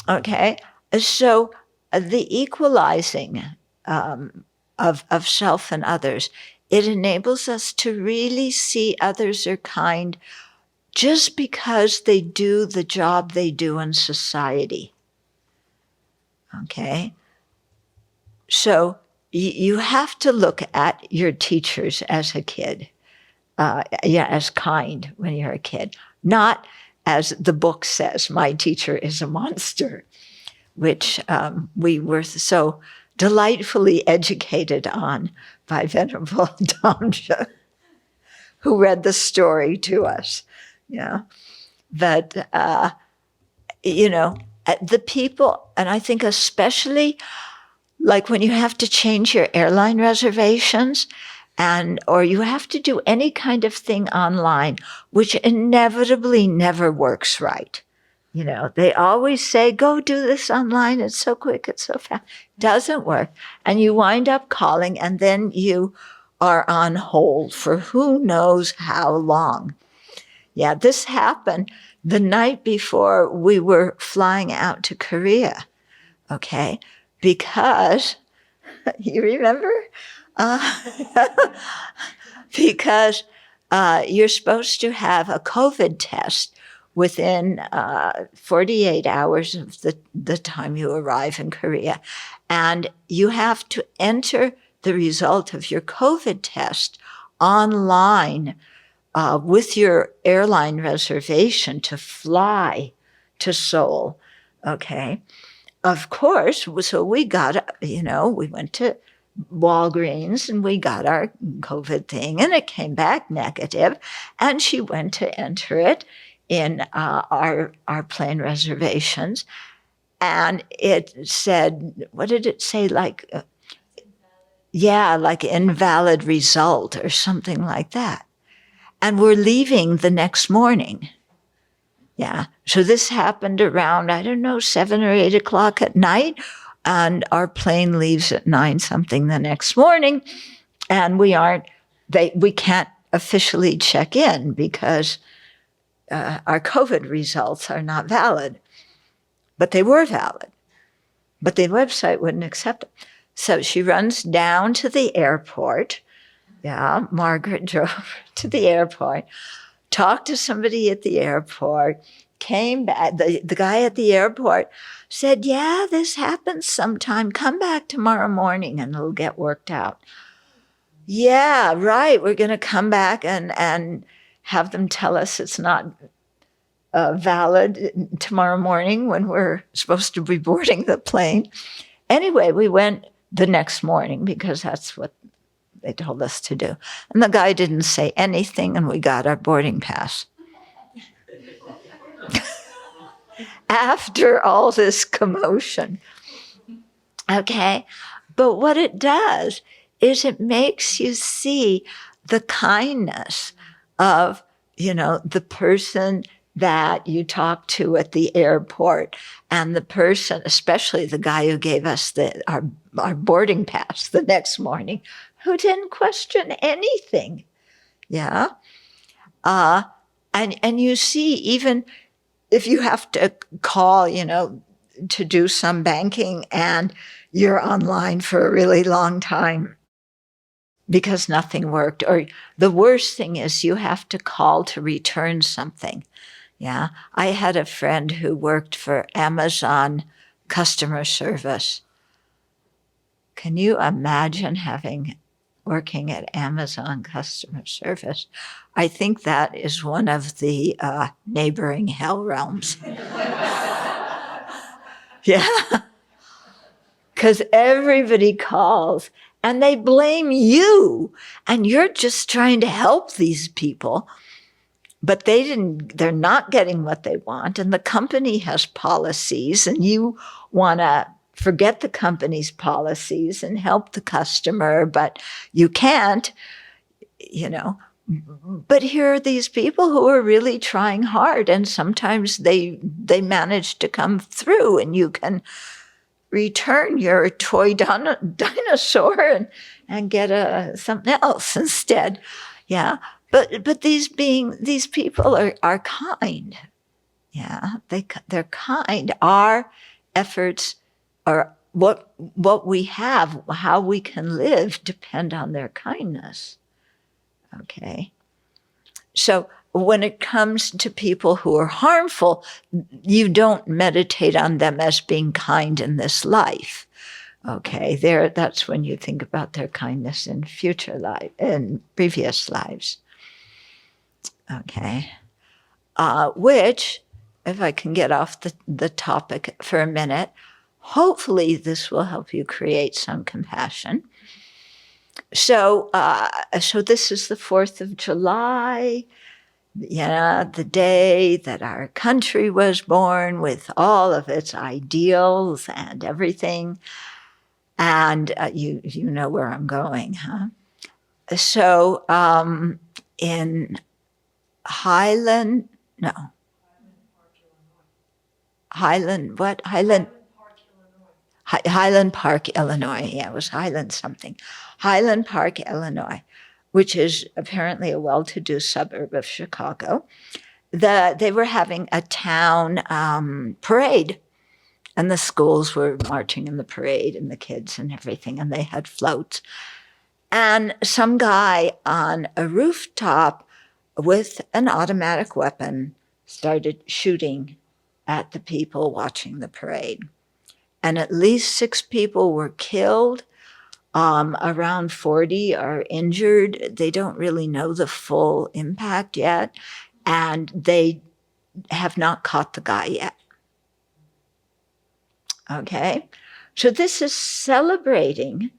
Okay, so the equalizing of self and others, it enables us to really see others are kind just because they do the job they do in society. Okay, so you have to look at your teachers as a kid, as kind when you're a kid, not as the book says, my teacher is a monster, which we were so delightfully educated on by Venerable Thubten Chodron, who read the story to us. Yeah, but the people, and I think especially like when you have to change your airline reservations or you have to do any kind of thing online, which inevitably never works right. They always say, go do this online. It's so quick. It's so fast. Doesn't work. And you wind up calling and then you are on hold for who knows how long. Yeah, this happened the night before we were flying out to Korea. Okay. Because, you remember? Because you're supposed to have a COVID test within 48 hours of the time you arrive in Korea. And you have to enter the result of your COVID test online with your airline reservation to fly to Seoul. Okay. Of course, so we got, we went to Walgreens and we got our COVID thing and it came back negative. And she went to enter it in our plane reservations. And it said, what did it say? Like invalid result or something like that. And we're leaving the next morning. Yeah. So this happened around, 7 or 8 o'clock at night. And our plane leaves at 9 something the next morning. And we can't officially check in because our COVID results are not valid. But they were valid. But the website wouldn't accept it. So she runs down to the airport. Yeah, Margaret drove to the airport. Talked to somebody at the airport, came back. The guy at the airport said, yeah, this happens sometime. Come back tomorrow morning and it'll get worked out. Yeah, right. We're going to come back and have them tell us it's not valid tomorrow morning when we're supposed to be boarding the plane. Anyway, we went the next morning because that's what they told us to do. And the guy didn't say anything, and we got our boarding pass. After all this commotion. Okay? But what it does is it makes you see the kindness of, the person that you talk to at the airport, and the person, especially the guy who gave us our boarding pass the next morning, who didn't question anything. Yeah. And you see, even if you have to call, to do some banking and you're online for a really long time because nothing worked, or the worst thing is you have to call to return something. Yeah. I had a friend who worked for Amazon customer service. Can you imagine working at Amazon customer service? I think that is one of the neighboring hell realms. Yeah. Because everybody calls and they blame you, and you're just trying to help these people, but they're not getting what they want, and the company has policies, and you want to forget the company's policies and help the customer, but you can't, But here are these people who are really trying hard, and sometimes they manage to come through, and you can return your toy dinosaur and get something else instead. Yeah. But these people are kind. Yeah. They're kind. Our efforts are what we have, how we can live, depend on their kindness. Okay. So when it comes to people who are harmful, you don't meditate on them as being kind in this life. Okay, that's when you think about their kindness in in previous lives. Okay, which, if I can get off the topic for a minute, hopefully this will help you create some compassion. So this is the 4th of July. The day that our country was born with all of its ideals and everything. And you know where I'm going, huh? So in Highland Park, Illinois. Yeah, it was Highland something. Highland Park, Illinois, which is apparently a well-to-do suburb of Chicago. They were having a town parade, and the schools were marching in the parade, and the kids and everything, and they had floats. And some guy on a rooftop with an automatic weapon started shooting at the people watching the parade. And at least 6 people were killed. Around 40 are injured. They don't really know the full impact yet, and they have not caught the guy yet. Okay, so this is celebrating,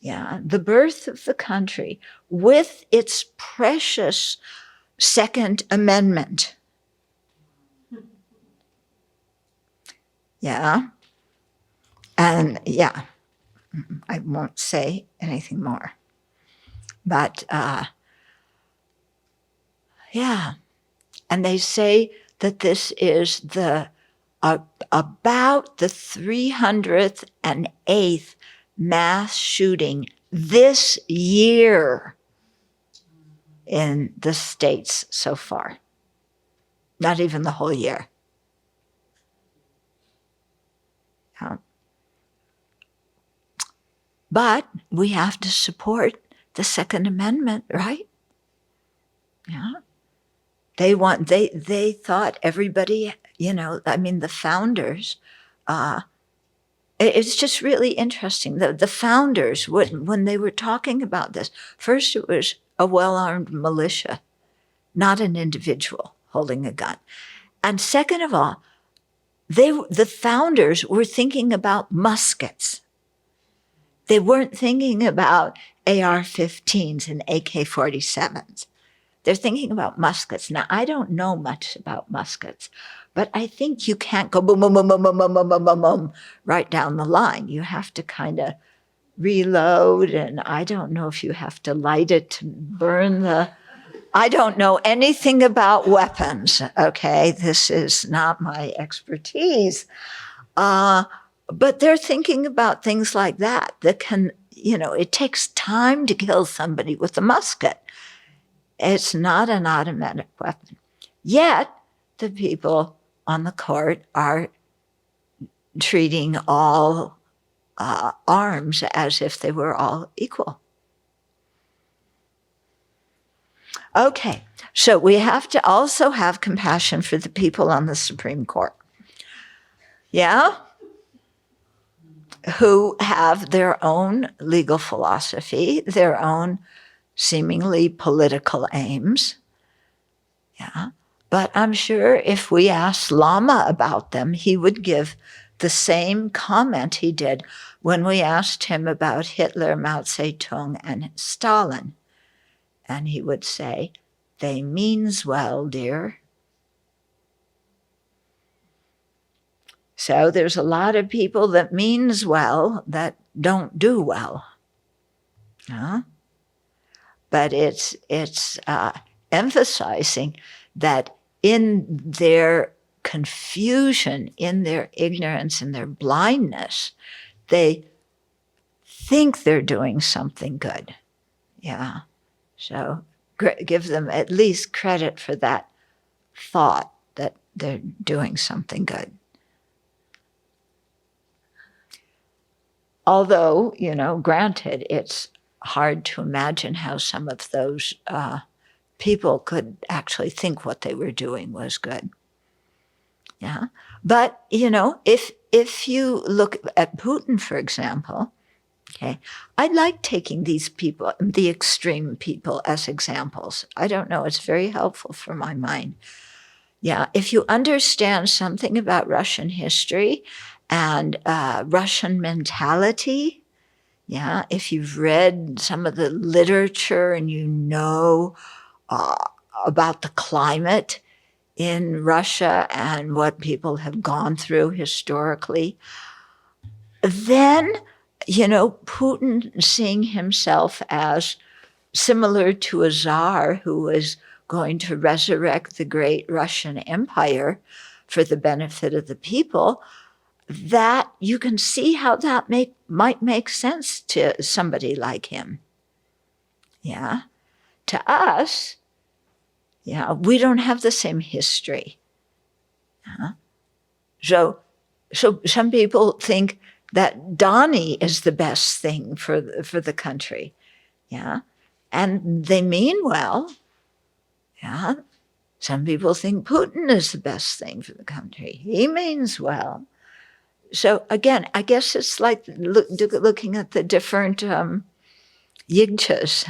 the birth of the country with its precious Second Amendment. Yeah, and I won't say anything more. But, and they say that this is about the 308th mass shooting this year in the States so far. Not even the whole year. Yeah. But we have to support the Second Amendment, right? Yeah. They thought everybody, the founders, it's just really interesting. The founders, when they were talking about this, first it was a well-armed militia, not an individual holding a gun. And second of all, the founders were thinking about muskets. They weren't thinking about AR-15s and AK-47s. They're thinking about muskets. Now, I don't know much about muskets, but I think you can't go boom, boom, boom, boom, boom, boom, boom, boom, boom, boom, right down the line. You have to kind of reload, and I don't know if you have to light it to burn the... I don't know anything about weapons, okay? This is not my expertise. But they're thinking about things like that can, it takes time to kill somebody with a musket. It's not an automatic weapon. Yet, the people on the court are treating all arms as if they were all equal. Okay, so we have to also have compassion for the people on the Supreme Court. Yeah? Who have their own legal philosophy, their own seemingly political aims. Yeah. But I'm sure if we asked Lama about them, he would give the same comment he did when we asked him about Hitler, Mao Zedong, and Stalin. And he would say, "They means well, dear." So there's a lot of people that means well that don't do well. Huh? But it's emphasizing that in their confusion, in their ignorance, in their blindness, they think they're doing something good. Yeah. So give them at least credit for that thought that they're doing something good. Although, granted, it's hard to imagine how some of those people could actually think what they were doing was good. Yeah. But, if you look at Putin, for example, okay, I like taking these people, the extreme people, as examples. I don't know, it's very helpful for my mind. Yeah, if you understand something about Russian history and Russian mentality, yeah, if you've read some of the literature and you know about the climate in Russia and what people have gone through historically, then, Putin seeing himself as similar to a czar who was going to resurrect the great Russian Empire for the benefit of the people, that you can see how that might make sense to somebody like him. Yeah. To us, yeah, we don't have the same history. So some people think that Donnie is the best thing for the country. Yeah. And they mean well. Yeah. Some people think Putin is the best thing for the country. He means well. So again, I guess it's like looking at the different yigchas,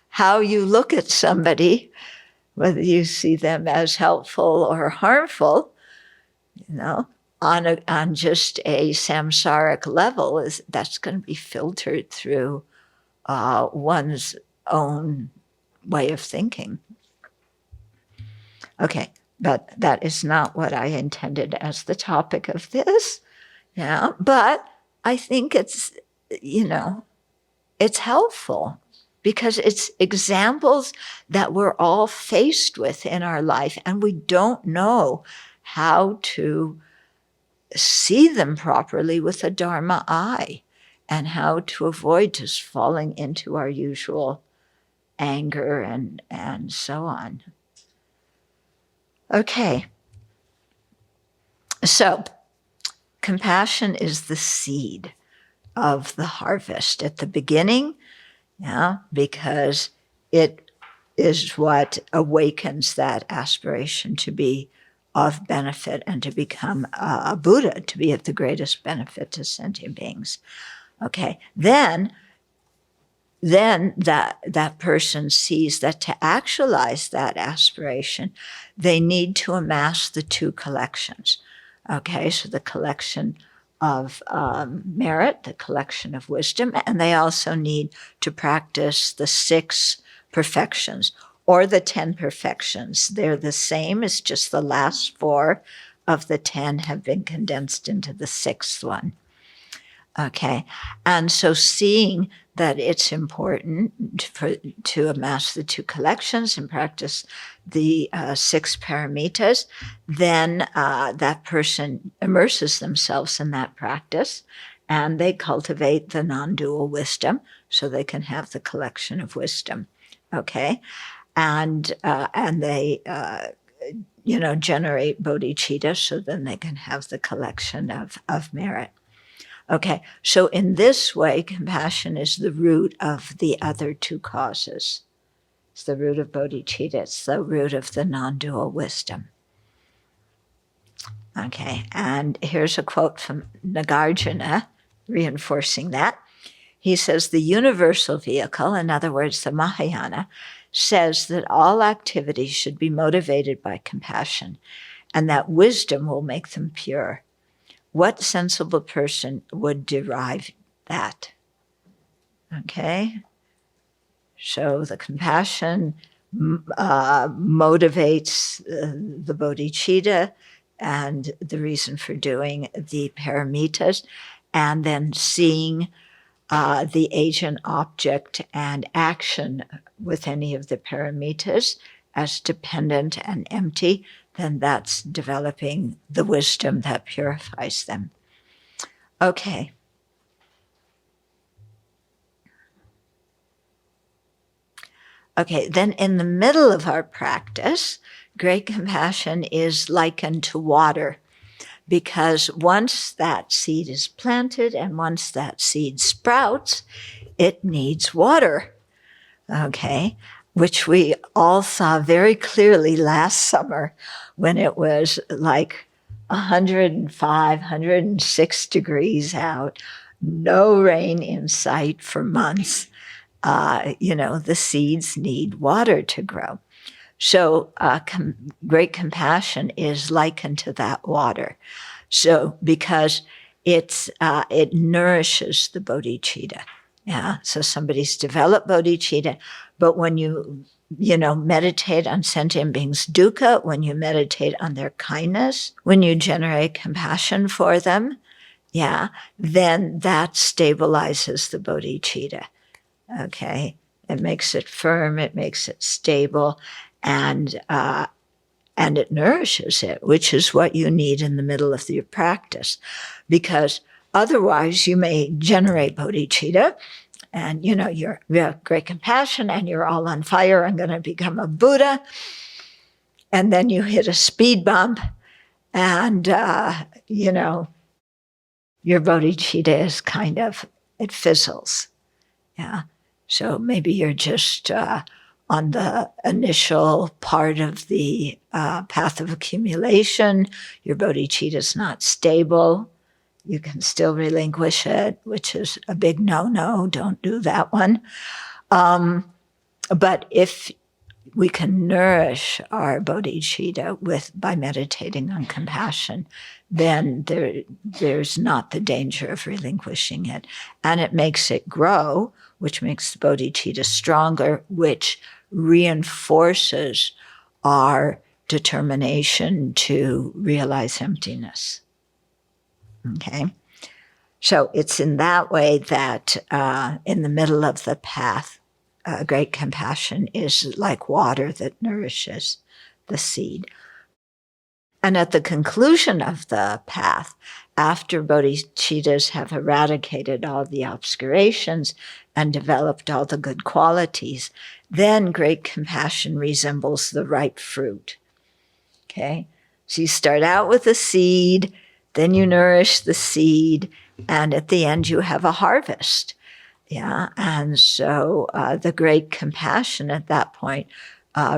how you look at somebody, whether you see them as helpful or harmful, on just a samsaric level, that's going to be filtered through one's own way of thinking. Okay, but that is not what I intended as the topic of this. Yeah, but I think it's, it's helpful because it's examples that we're all faced with in our life, and we don't know how to see them properly with a Dharma eye and how to avoid just falling into our usual anger and so on. Okay, so compassion is the seed of the harvest at the beginning, yeah, because it is what awakens that aspiration to be of benefit and to become a Buddha, to be of the greatest benefit to sentient beings. Okay, then then that person sees that to actualize that aspiration, they need to amass the two collections. Okay, so the collection of merit, the collection of wisdom, and they also need to practice the 6 perfections or the 10 perfections. They're the same, it's just the last 4 of the 10 have been condensed into the 6th one. Okay, and so seeing that it's important to amass the 2 collections and practice the 6 paramitas, then that person immerses themselves in that practice and they cultivate the non-dual wisdom so they can have the collection of wisdom. Okay, and they generate bodhicitta so then they can have the collection of merit. Okay, so in this way, compassion is the root of the other 2 causes. It's the root of bodhicitta. It's the root of the non-dual wisdom. Okay, and here's a quote from Nagarjuna, reinforcing that. He says, the universal vehicle, in other words, the Mahayana, says that all activities should be motivated by compassion, and that wisdom will make them pure. What sensible person would derive that? Okay, so the compassion motivates the bodhicitta and the reason for doing the paramitas, and then seeing the agent, object, and action with any of the paramitas as dependent and empty, then that's developing the wisdom that purifies them. Okay. Okay, then in the middle of our practice, great compassion is likened to water, because once that seed is planted and once that seed sprouts, it needs water. Okay, which we all saw very clearly last summer when it was like 105, 106 degrees out, no rain in sight for months. The seeds need water to grow. So great compassion is likened to that water. So because it nourishes the bodhicitta. Yeah, so somebody's developed bodhicitta, but when you meditate on sentient beings' dukkha, when you meditate on their kindness, when you generate compassion for them, yeah, then that stabilizes the bodhicitta. Okay, it makes it firm, it makes it stable, and it nourishes it, which is what you need in the middle of your practice, because otherwise you may generate bodhicitta, and you have great compassion, and you're all on fire. I'm going to become a Buddha, and then you hit a speed bump, and your bodhicitta is it fizzles. Yeah. So maybe you're just on the initial part of the path of accumulation. Your bodhicitta is not stable. You can still relinquish it, which is a big no-no. Don't do that one. But if we can nourish our bodhicitta by meditating on compassion, then there's not the danger of relinquishing it. And it makes it grow, which makes the bodhicitta stronger, which reinforces our determination to realize emptiness. Okay? So it's in that way that in the middle of the path, great compassion is like water that nourishes the seed. And at the conclusion of the path, after bodhicittas have eradicated all the obscurations and developed all the good qualities, then great compassion resembles the ripe fruit. Okay? So you start out with a seed, then you nourish the seed, and at the end you have a harvest. Yeah, and so the great compassion at that point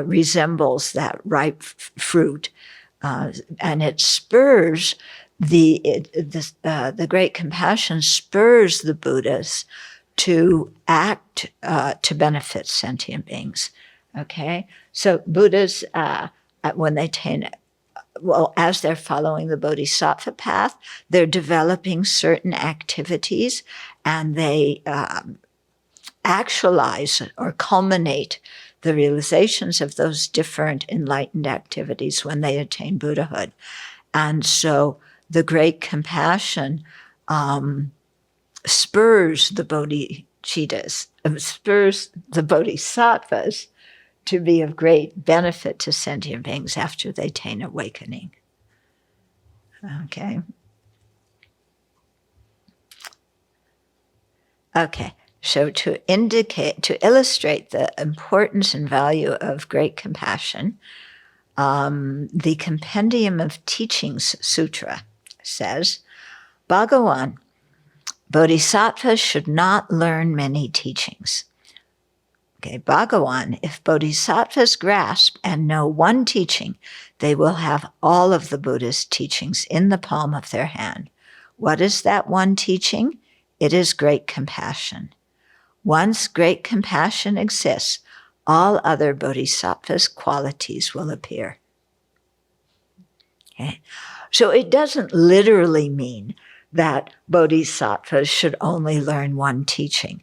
resembles that ripe fruit, and it spurs the great compassion spurs the Buddhas to act to benefit sentient beings. Okay? So Buddhas, when they attain, well, as they're following the bodhisattva path, they're developing certain activities, and they actualize or culminate the realizations of those different enlightened activities when they attain Buddhahood. And so the great compassion spurs the bodhicittas, spurs the bodhisattvas to be of great benefit to sentient beings after they attain awakening. Okay. Okay. So to illustrate the importance and value of great compassion, the Compendium of Teachings Sutra says, Bhagawan, bodhisattvas should not learn many teachings. Okay, Bhagawan, if bodhisattvas grasp and know one teaching, they will have all of the Buddha's teachings in the palm of their hand. What is that one teaching? It is great compassion. Once great compassion exists, all other bodhisattvas' qualities will appear. Okay? So it doesn't literally mean that bodhisattvas should only learn one teaching.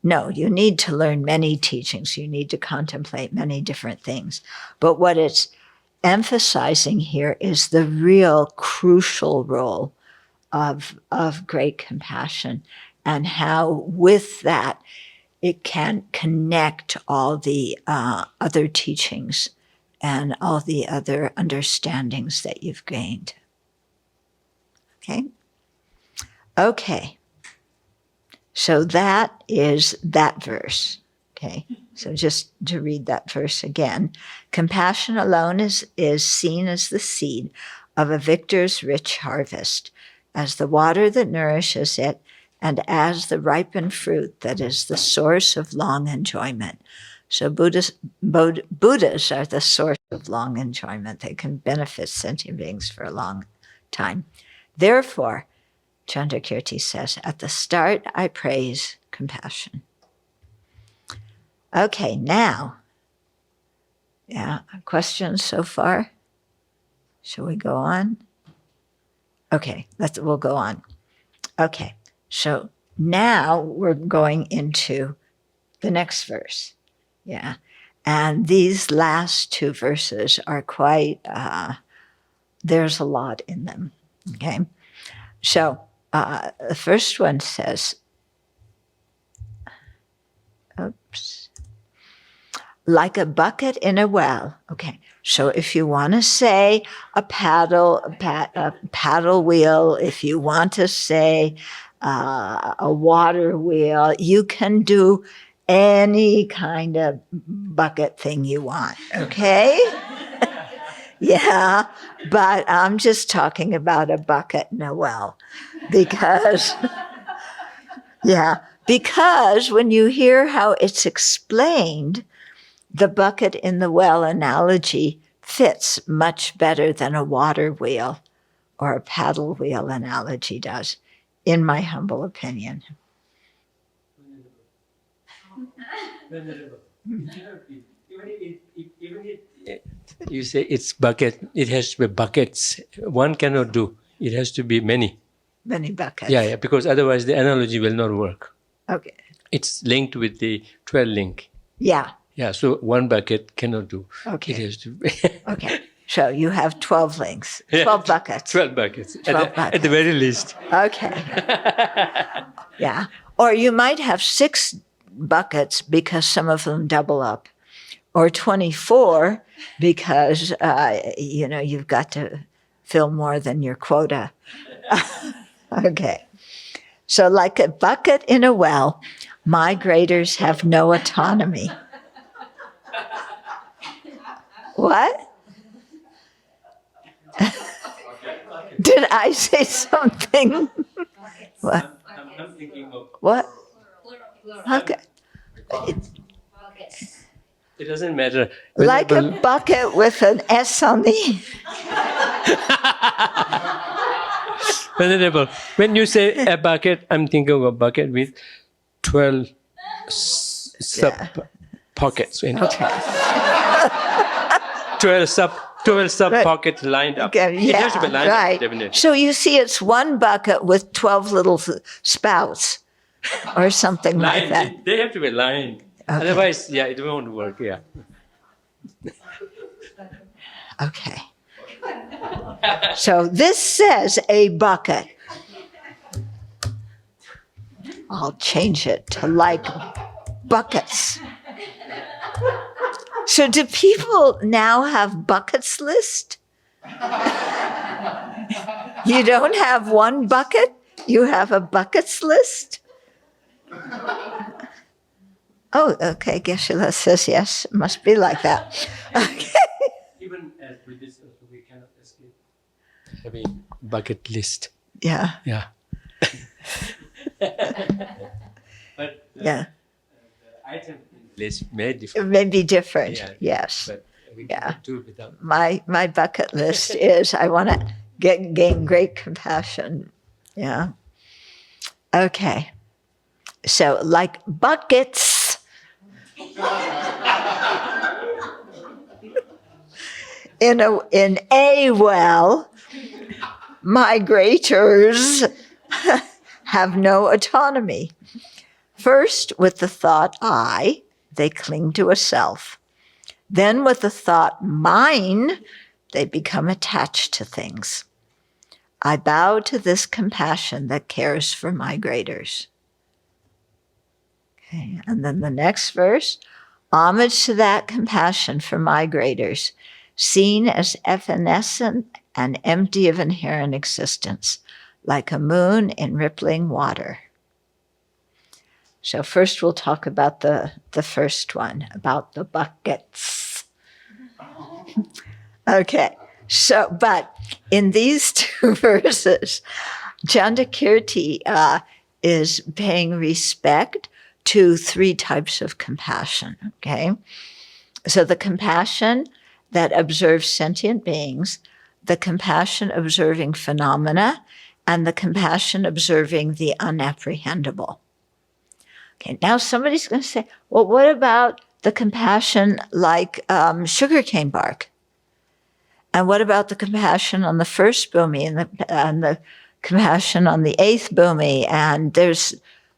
No, you need to learn many teachings. You need to contemplate many different things. But what it's emphasizing here is the real crucial role of great compassion, and how with that it can connect all the other teachings and all the other understandings that you've gained. Okay? Okay. So that is that verse. Okay? So just to read that verse again. Compassion alone is seen as the seed of a victor's rich harvest, as the water that nourishes it, and as the ripened fruit that is the source of long enjoyment. So Buddhas are the source of long enjoyment. They can benefit sentient beings for a long time. Therefore, Chandrakirti says, at the start I praise compassion. Okay, now, questions so far? Shall we go on? Okay, we'll go on. Okay. So now we're going into the next verse. Yeah. And these last two verses are quite, there's a lot in them. Okay. So the first one says, like a bucket in a well. Okay. So if you want to say a paddle wheel, if you want to say a water wheel, you can do any kind of bucket thing you want, okay? Yeah, but I'm just talking about a bucket in a well because when you hear how it's explained, the bucket in the well analogy fits much better than a water wheel or a paddle wheel analogy does, in my humble opinion. Venerable. You say it's bucket, it has to be buckets. One cannot do. It has to be many. Many buckets. Yeah, because otherwise the analogy will not work. Okay. It's linked with the 12 link. Yeah. Yeah, so one bucket cannot do. Okay. It has to be. Okay. So you have 12 links, 12 buckets. 12 buckets. 12 buckets. At the very least. Okay. Yeah. Or you might have 6 buckets because some of them double up. Or 24 because, you've got to fill more than your quota. Okay. So like a bucket in a well, migrators have no autonomy. What? Did I say something? What? I'm thinking of... What? Okay. It doesn't matter. Like a bucket with an S on the... Venerable, when you say a bucket, I'm thinking of a bucket with 12 sub pockets. In Okay. 12 sub pockets lined up. Okay, It has to be lined right. up, definitely. So you see, it's one bucket with 12 little spouts or something like that. They have to be lined. Okay. Otherwise, it won't work. Yeah. Okay. So this says a bucket. I'll change it to like buckets. So do people now have buckets list? You don't have one bucket? You have a buckets list? Oh, okay. Geshe-la says yes. It must be like that. Okay. Even as Buddhists, we cannot escape having bucket list. Yeah. Yeah. But Yeah. the item list may differ. It may be different. Yeah. Yes. But we Yeah. cannot do without. My bucket list is I want to gain great compassion. Yeah. Okay. So like buckets. In a well, migrators have no autonomy. First, with the thought I, they cling to a self. Then with the thought mine, they become attached to things. I bow to this compassion that cares for migrators. Okay, and then the next verse, homage to that compassion for migrators, seen as evanescent and empty of inherent existence, like a moon in rippling water. So first we'll talk about the first one, about the buckets. Okay, so, but in these two verses, Chandrakirti is paying respect to three types of compassion, okay? So the compassion that observes sentient beings, the compassion observing phenomena, and the compassion observing the unapprehendable. Okay, now somebody's going to say, well, what about the compassion like sugarcane bark? And what about the compassion on the first bhumi and the compassion on the eighth bhumi? And there's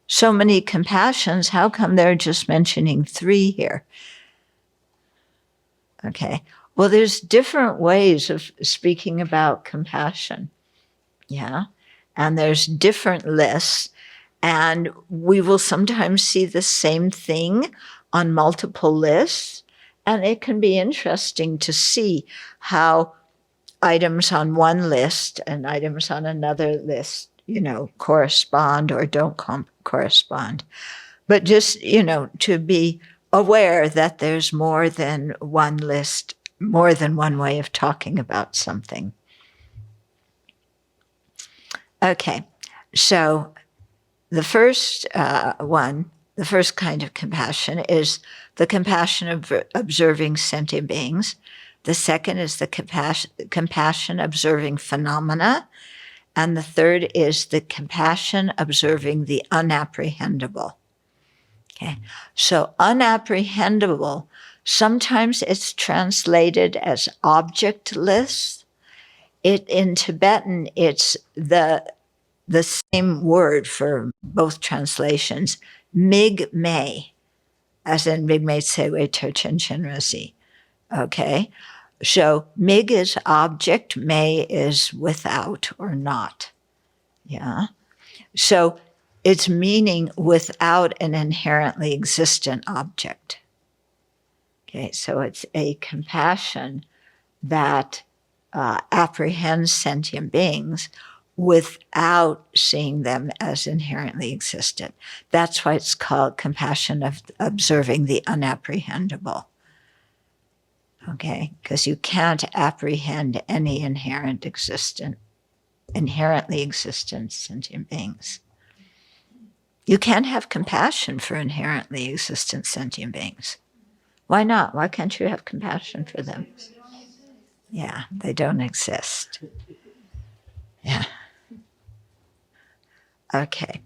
so many compassions. How come they're just mentioning three here? Okay. Well, there's different ways of speaking about compassion. Yeah. And there's different lists. And we will sometimes see the same thing on multiple lists. And it can be interesting to see how items on one list and items on another list, correspond or don't correspond. But just, to be aware that there's more than one list, more than one way of talking about something. Okay, so the first the first kind of compassion is the compassion of observing sentient beings. The second is the compassion observing phenomena. And the third is the compassion observing the unapprehendable. Okay, so unapprehendable, sometimes it's translated as objectless. In Tibetan, it's the same word for both translations, mig me, as in mig me tsewe terchen chenrasi. Okay, so mig is object, me is without or not. Yeah, so it's meaning without an inherently existent object. Okay, so it's a compassion that apprehends sentient beings without seeing them as inherently existent. That's why it's called compassion of observing the unapprehendable. Okay, because you can't apprehend any inherently existent sentient beings. You can't have compassion for inherently existent sentient beings. Why not? Why can't you have compassion for them? Yeah, they don't exist. Yeah. Okay.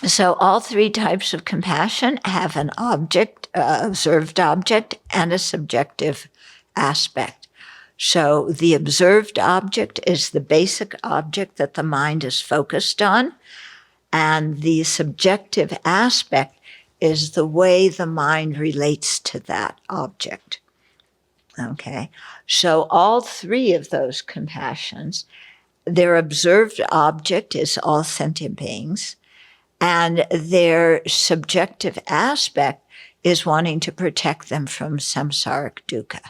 So all three types of compassion have an object, observed object, and a subjective aspect. So the observed object is the basic object that the mind is focused on, and the subjective aspect is the way the mind relates to that object. Okay, so all three of those compassions, their observed object is all sentient beings, and their subjective aspect is wanting to protect them from samsaric dukkha.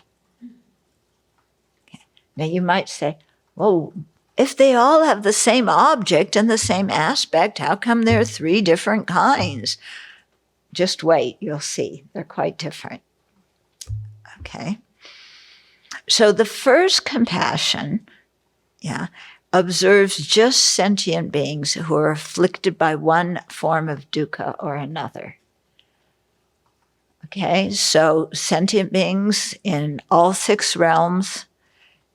Okay. Now you might say, well, if they all have the same object and the same aspect, how come there are three different kinds? Just wait, you'll see. They're quite different. Okay. So the first compassion, observes just sentient beings who are afflicted by one form of dukkha or another. Okay, so sentient beings in all 6 realms,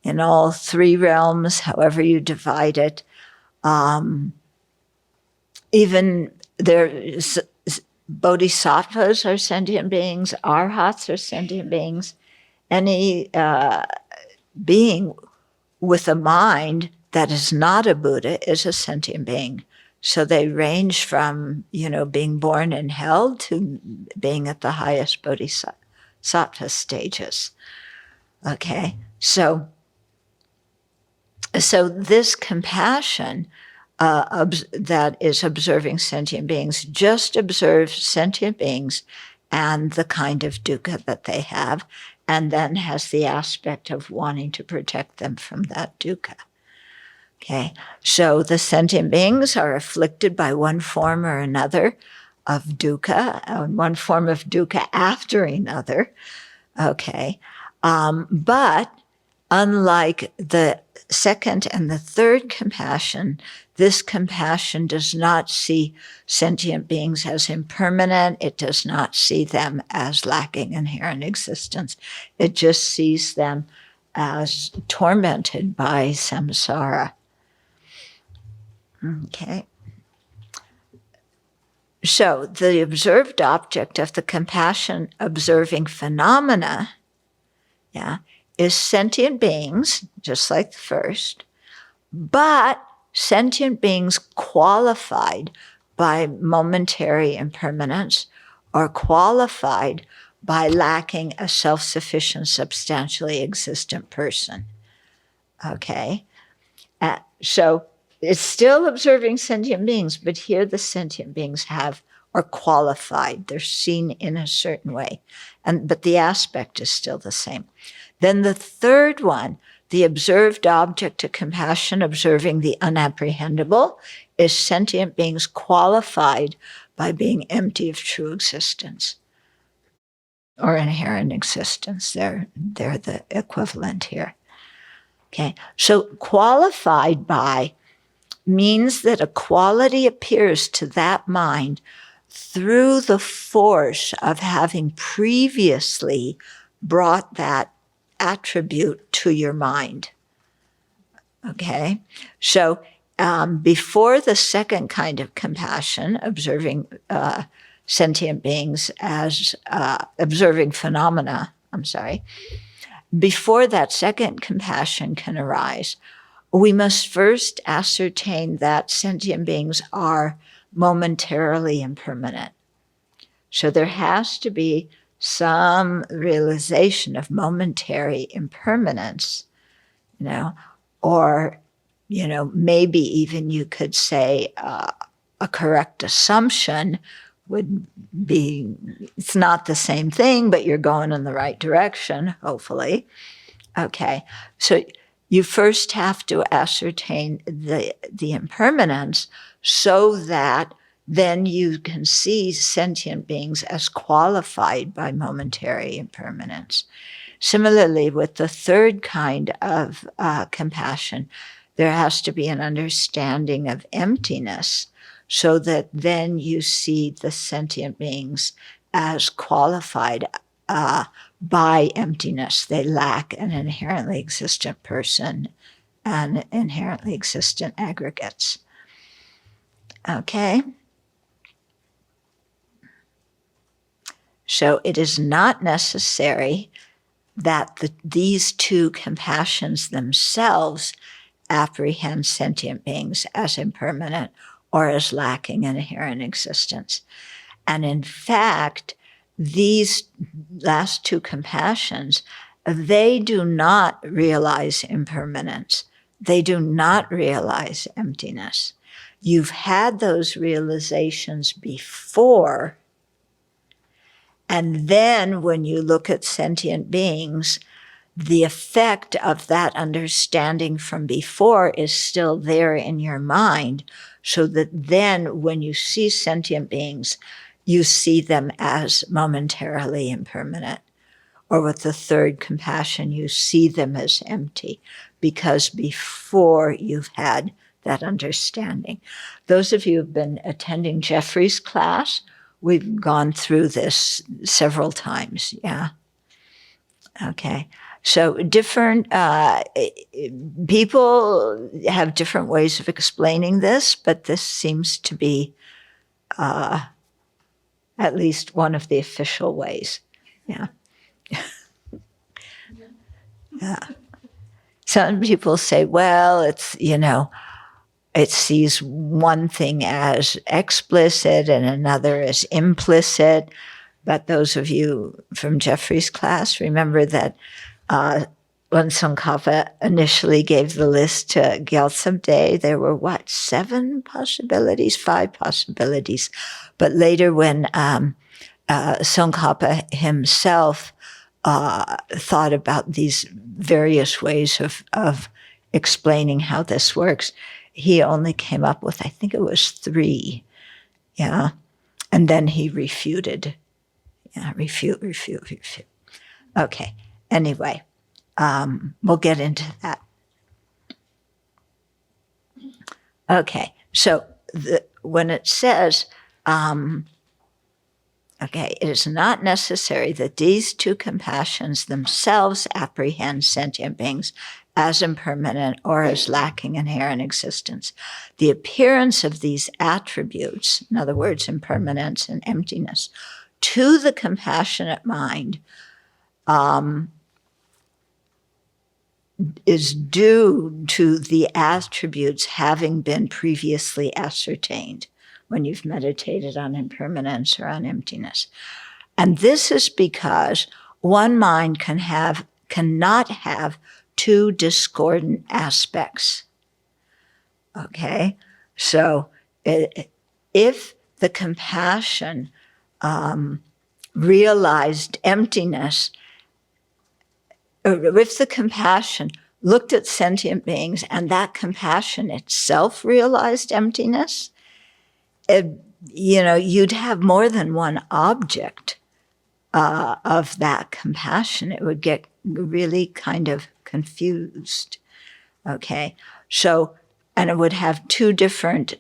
in all 3 realms, however you divide it. Even there's bodhisattvas are sentient beings, arhats are sentient beings. Any being with a mind that is not a Buddha is a sentient being. So they range from, being born in hell to being at the highest bodhisattva stages. Okay, so this compassion that is observing sentient beings just observes sentient beings and the kind of dukkha that they have, and then has the aspect of wanting to protect them from that dukkha. Okay, so the sentient beings are afflicted by one form or another of dukkha, one form of dukkha after another. Okay, but unlike the second and the third compassion, this compassion does not see sentient beings as impermanent. It does not see them as lacking inherent existence. It just sees them as tormented by samsara. Okay. So the observed object of the compassion observing phenomena, is sentient beings, just like the first, but sentient beings qualified by momentary impermanence or qualified by lacking a self-sufficient, substantially existent person. Okay? So it's still observing sentient beings, but here the sentient beings are qualified. They're seen in a certain way, but the aspect is still the same. Then the third one, the observed object of compassion, observing the unapprehendable, is sentient beings qualified by being empty of true existence or inherent existence. They're the equivalent here. Okay, so qualified by means that a quality appears to that mind through the force of having previously brought that attribute to your mind. Okay, so before the second kind of compassion, observing sentient beings as observing phenomena, before that second compassion can arise, we must first ascertain that sentient beings are momentarily impermanent. So there has to be some realization of momentary impermanence, or, maybe even you could say a correct assumption would be, it's not the same thing, but you're going in the right direction, hopefully. Okay, so you first have to ascertain the impermanence so that then you can see sentient beings as qualified by momentary impermanence. Similarly, with the third kind of compassion, there has to be an understanding of emptiness so that then you see the sentient beings as qualified by emptiness. They lack an inherently existent person and inherently existent aggregates. Okay? So it is not necessary that these two compassions themselves apprehend sentient beings as impermanent or as lacking inherent existence. And in fact, these last two compassions, they do not realize impermanence. They do not realize emptiness. You've had those realizations before, and then when you look at sentient beings, the effect of that understanding from before is still there in your mind, so that then when you see sentient beings, you see them as momentarily impermanent. Or with the third compassion, you see them as empty, because before you've had that understanding. Those of you who've been attending Jeffrey's class, we've gone through this several times, yeah? Okay. So different people have different ways of explaining this, but this seems to be at least one of the official ways. Yeah. Yeah. Some people say, well, it's, it sees one thing as explicit and another as implicit. But those of you from Jeffrey's class remember that when Tsongkhapa initially gave the list to Gyaltsab Day, there were 5 possibilities. But later when Tsongkhapa himself thought about these various ways of explaining how this works, he only came up with, I think it was 3. Yeah. And then he refuted. Yeah, refute. Okay. Anyway, we'll get into that. Okay. So when it says, it is not necessary that these two compassions themselves apprehend sentient beings as impermanent or as lacking inherent existence. The appearance of these attributes, in other words, impermanence and emptiness, to the compassionate mind is due to the attributes having been previously ascertained when you've meditated on impermanence or on emptiness. And this is because one mind cannot have 2 discordant aspects. Okay? So if the compassion realized emptiness, or if the compassion looked at sentient beings and that compassion itself realized emptiness, you'd have more than one object of that compassion. It would get really kind of confused. Okay? So, and it would have 2 different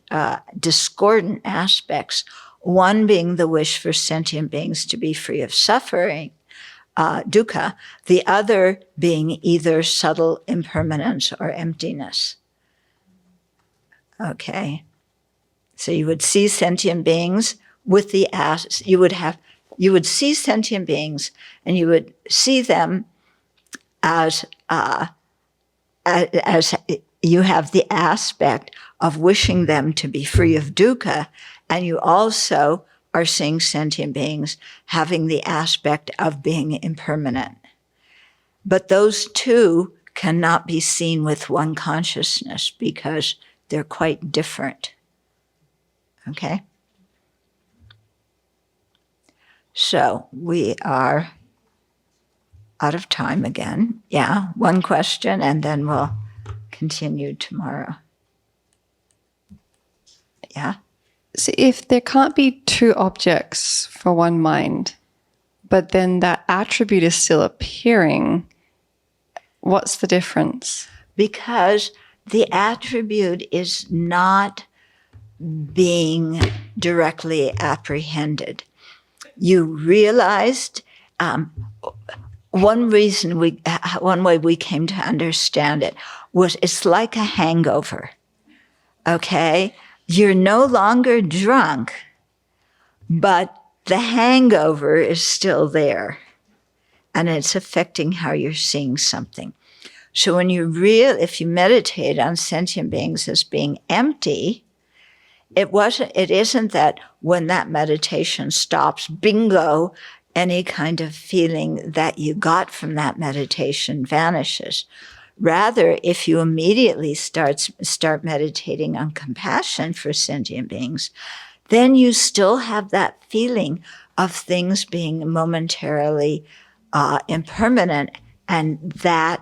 discordant aspects. One being the wish for sentient beings to be free of suffering, dukkha, the other being either subtle impermanence or emptiness. Okay. So you would see sentient beings with you would see sentient beings and you would see them as you have the aspect of wishing them to be free of dukkha, and you also are seeing sentient beings having the aspect of being impermanent. But those 2 cannot be seen with one consciousness because they're quite different. Okay? So we are out of time again. Yeah, one question and then we'll continue tomorrow. Yeah? So if there can't be 2 objects for one mind, but then that attribute is still appearing, what's the difference? Because the attribute is not being directly apprehended. You realized one way we came to understand it was it's like a hangover. Okay? You're no longer drunk, but the hangover is still there, and it's affecting how you're seeing something. So when if you meditate on sentient beings as being empty, it isn't that when that meditation stops, bingo, any kind of feeling that you got from that meditation vanishes. Rather, if you immediately start meditating on compassion for sentient beings, then you still have that feeling of things being momentarily impermanent, and that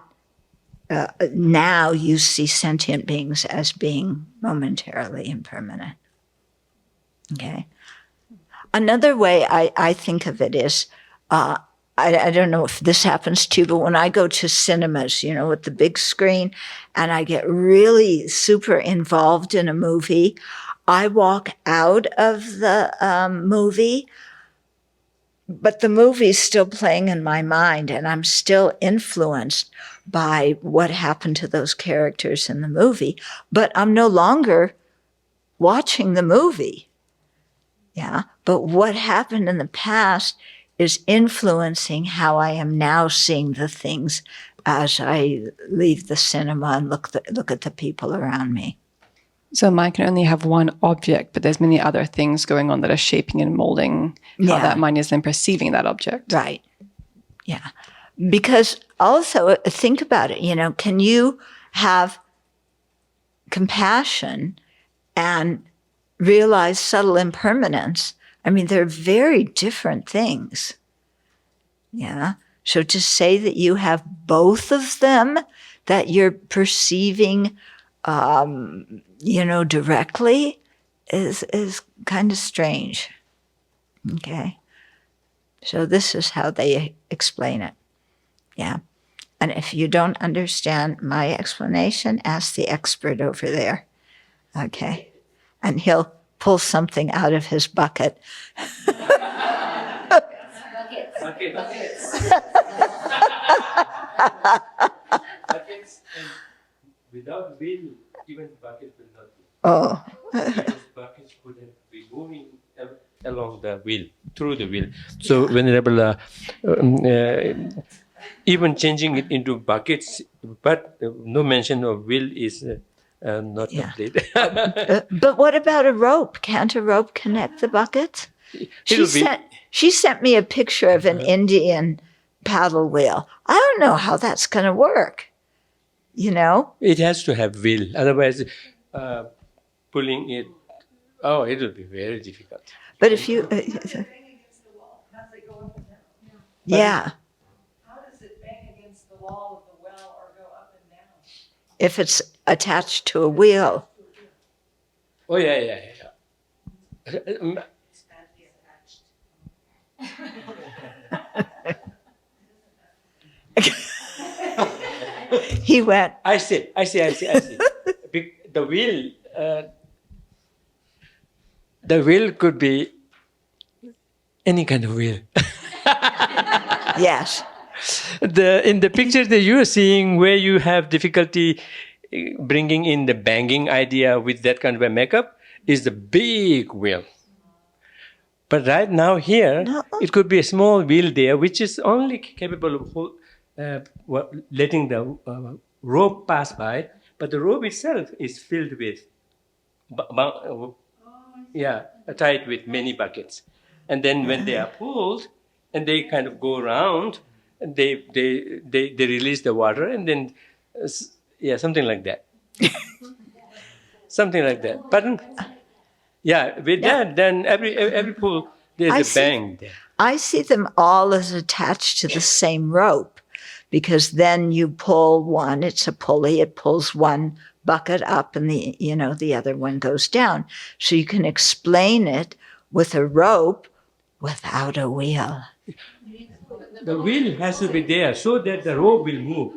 now you see sentient beings as being momentarily impermanent. Okay. Another way I think of it is, I don't know if this happens to you, but when I go to cinemas, with the big screen, and I get really super involved in a movie, I walk out of the movie, but the movie's still playing in my mind, and I'm still influenced by what happened to those characters in the movie, but I'm no longer watching the movie. Yeah, but what happened in the past is influencing how I am now seeing the things as I leave the cinema and look at the people around me. So mind can only have one object, but there's many other things going on that are shaping and molding how that mind is then perceiving that object. Right. Yeah. Because also think about it, can you have compassion and realize subtle impermanence? I mean, they're very different things. Yeah. So to say that you have both of them, that you're perceiving, directly, is kind of strange. Okay. So this is how they explain it. Yeah. And if you don't understand my explanation, ask the expert over there. Okay. And he'll pull something out of his bucket. Buckets, and without will, even bucket will not be. Oh. Because buckets couldn't be moving along the wheel, through the wheel. So Venerable, even changing it into buckets, but no mention of will is not complete. But what about a rope? Can't a rope connect the buckets? She sent me a picture of an Indian paddle wheel. I don't know how that's going to work. It has to have will. Otherwise, pulling it, it will be very difficult. But if you... yeah. How does it bang against the wall of the well or go up and down? If it's attached to a wheel. Oh, yeah. He went... I see. The wheel could be any kind of wheel. Yes. In the picture that you are seeing, where you have difficulty bringing in the banging idea with that kind of a makeup, is the big wheel. But right now here, it could be a small wheel there, which is only capable of letting the rope pass by, but the rope itself is filled with, tied with many buckets. And then when they are pulled, and they kind of go around, and they release the water, and then, something like that. Something like that. But that, then every pull, there's a bang there. I see them all as attached to the same rope, because then you pull one, it's a pulley, it pulls one bucket up and the other one goes down. So you can explain it with a rope without a wheel. The wheel has to be there so that the rope will move.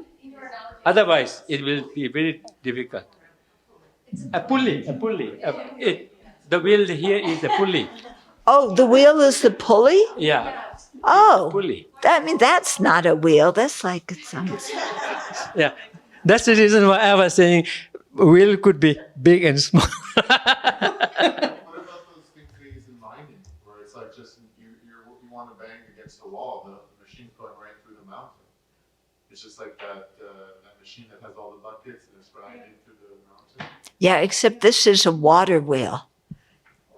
Otherwise, it will be very difficult. A pulley. The wheel here is the pulley. Oh, the wheel is the pulley? Yeah. Oh, Pulley. That's not a wheel. That's like some... Yeah. That's the reason why I was saying wheel could be big and small. What about those things in mining, where it's like just you're against the wall, the machine's going right through the mountain. It's just like that machine that has all the buckets and it's grinding through the mountain. Yeah, except this is a water wheel.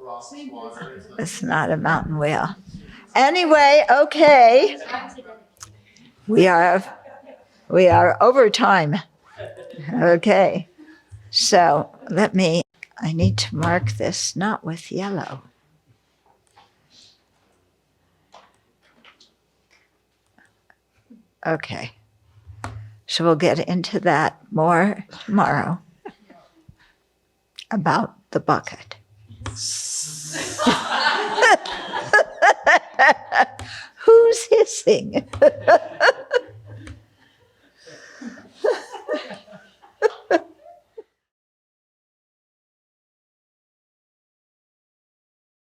Ross water. It's not a mountain wheel. Anyway, okay. We are over time. Okay. So I need to mark this not with yellow. Okay. So we'll get into that more tomorrow about the bucket. Who's hissing?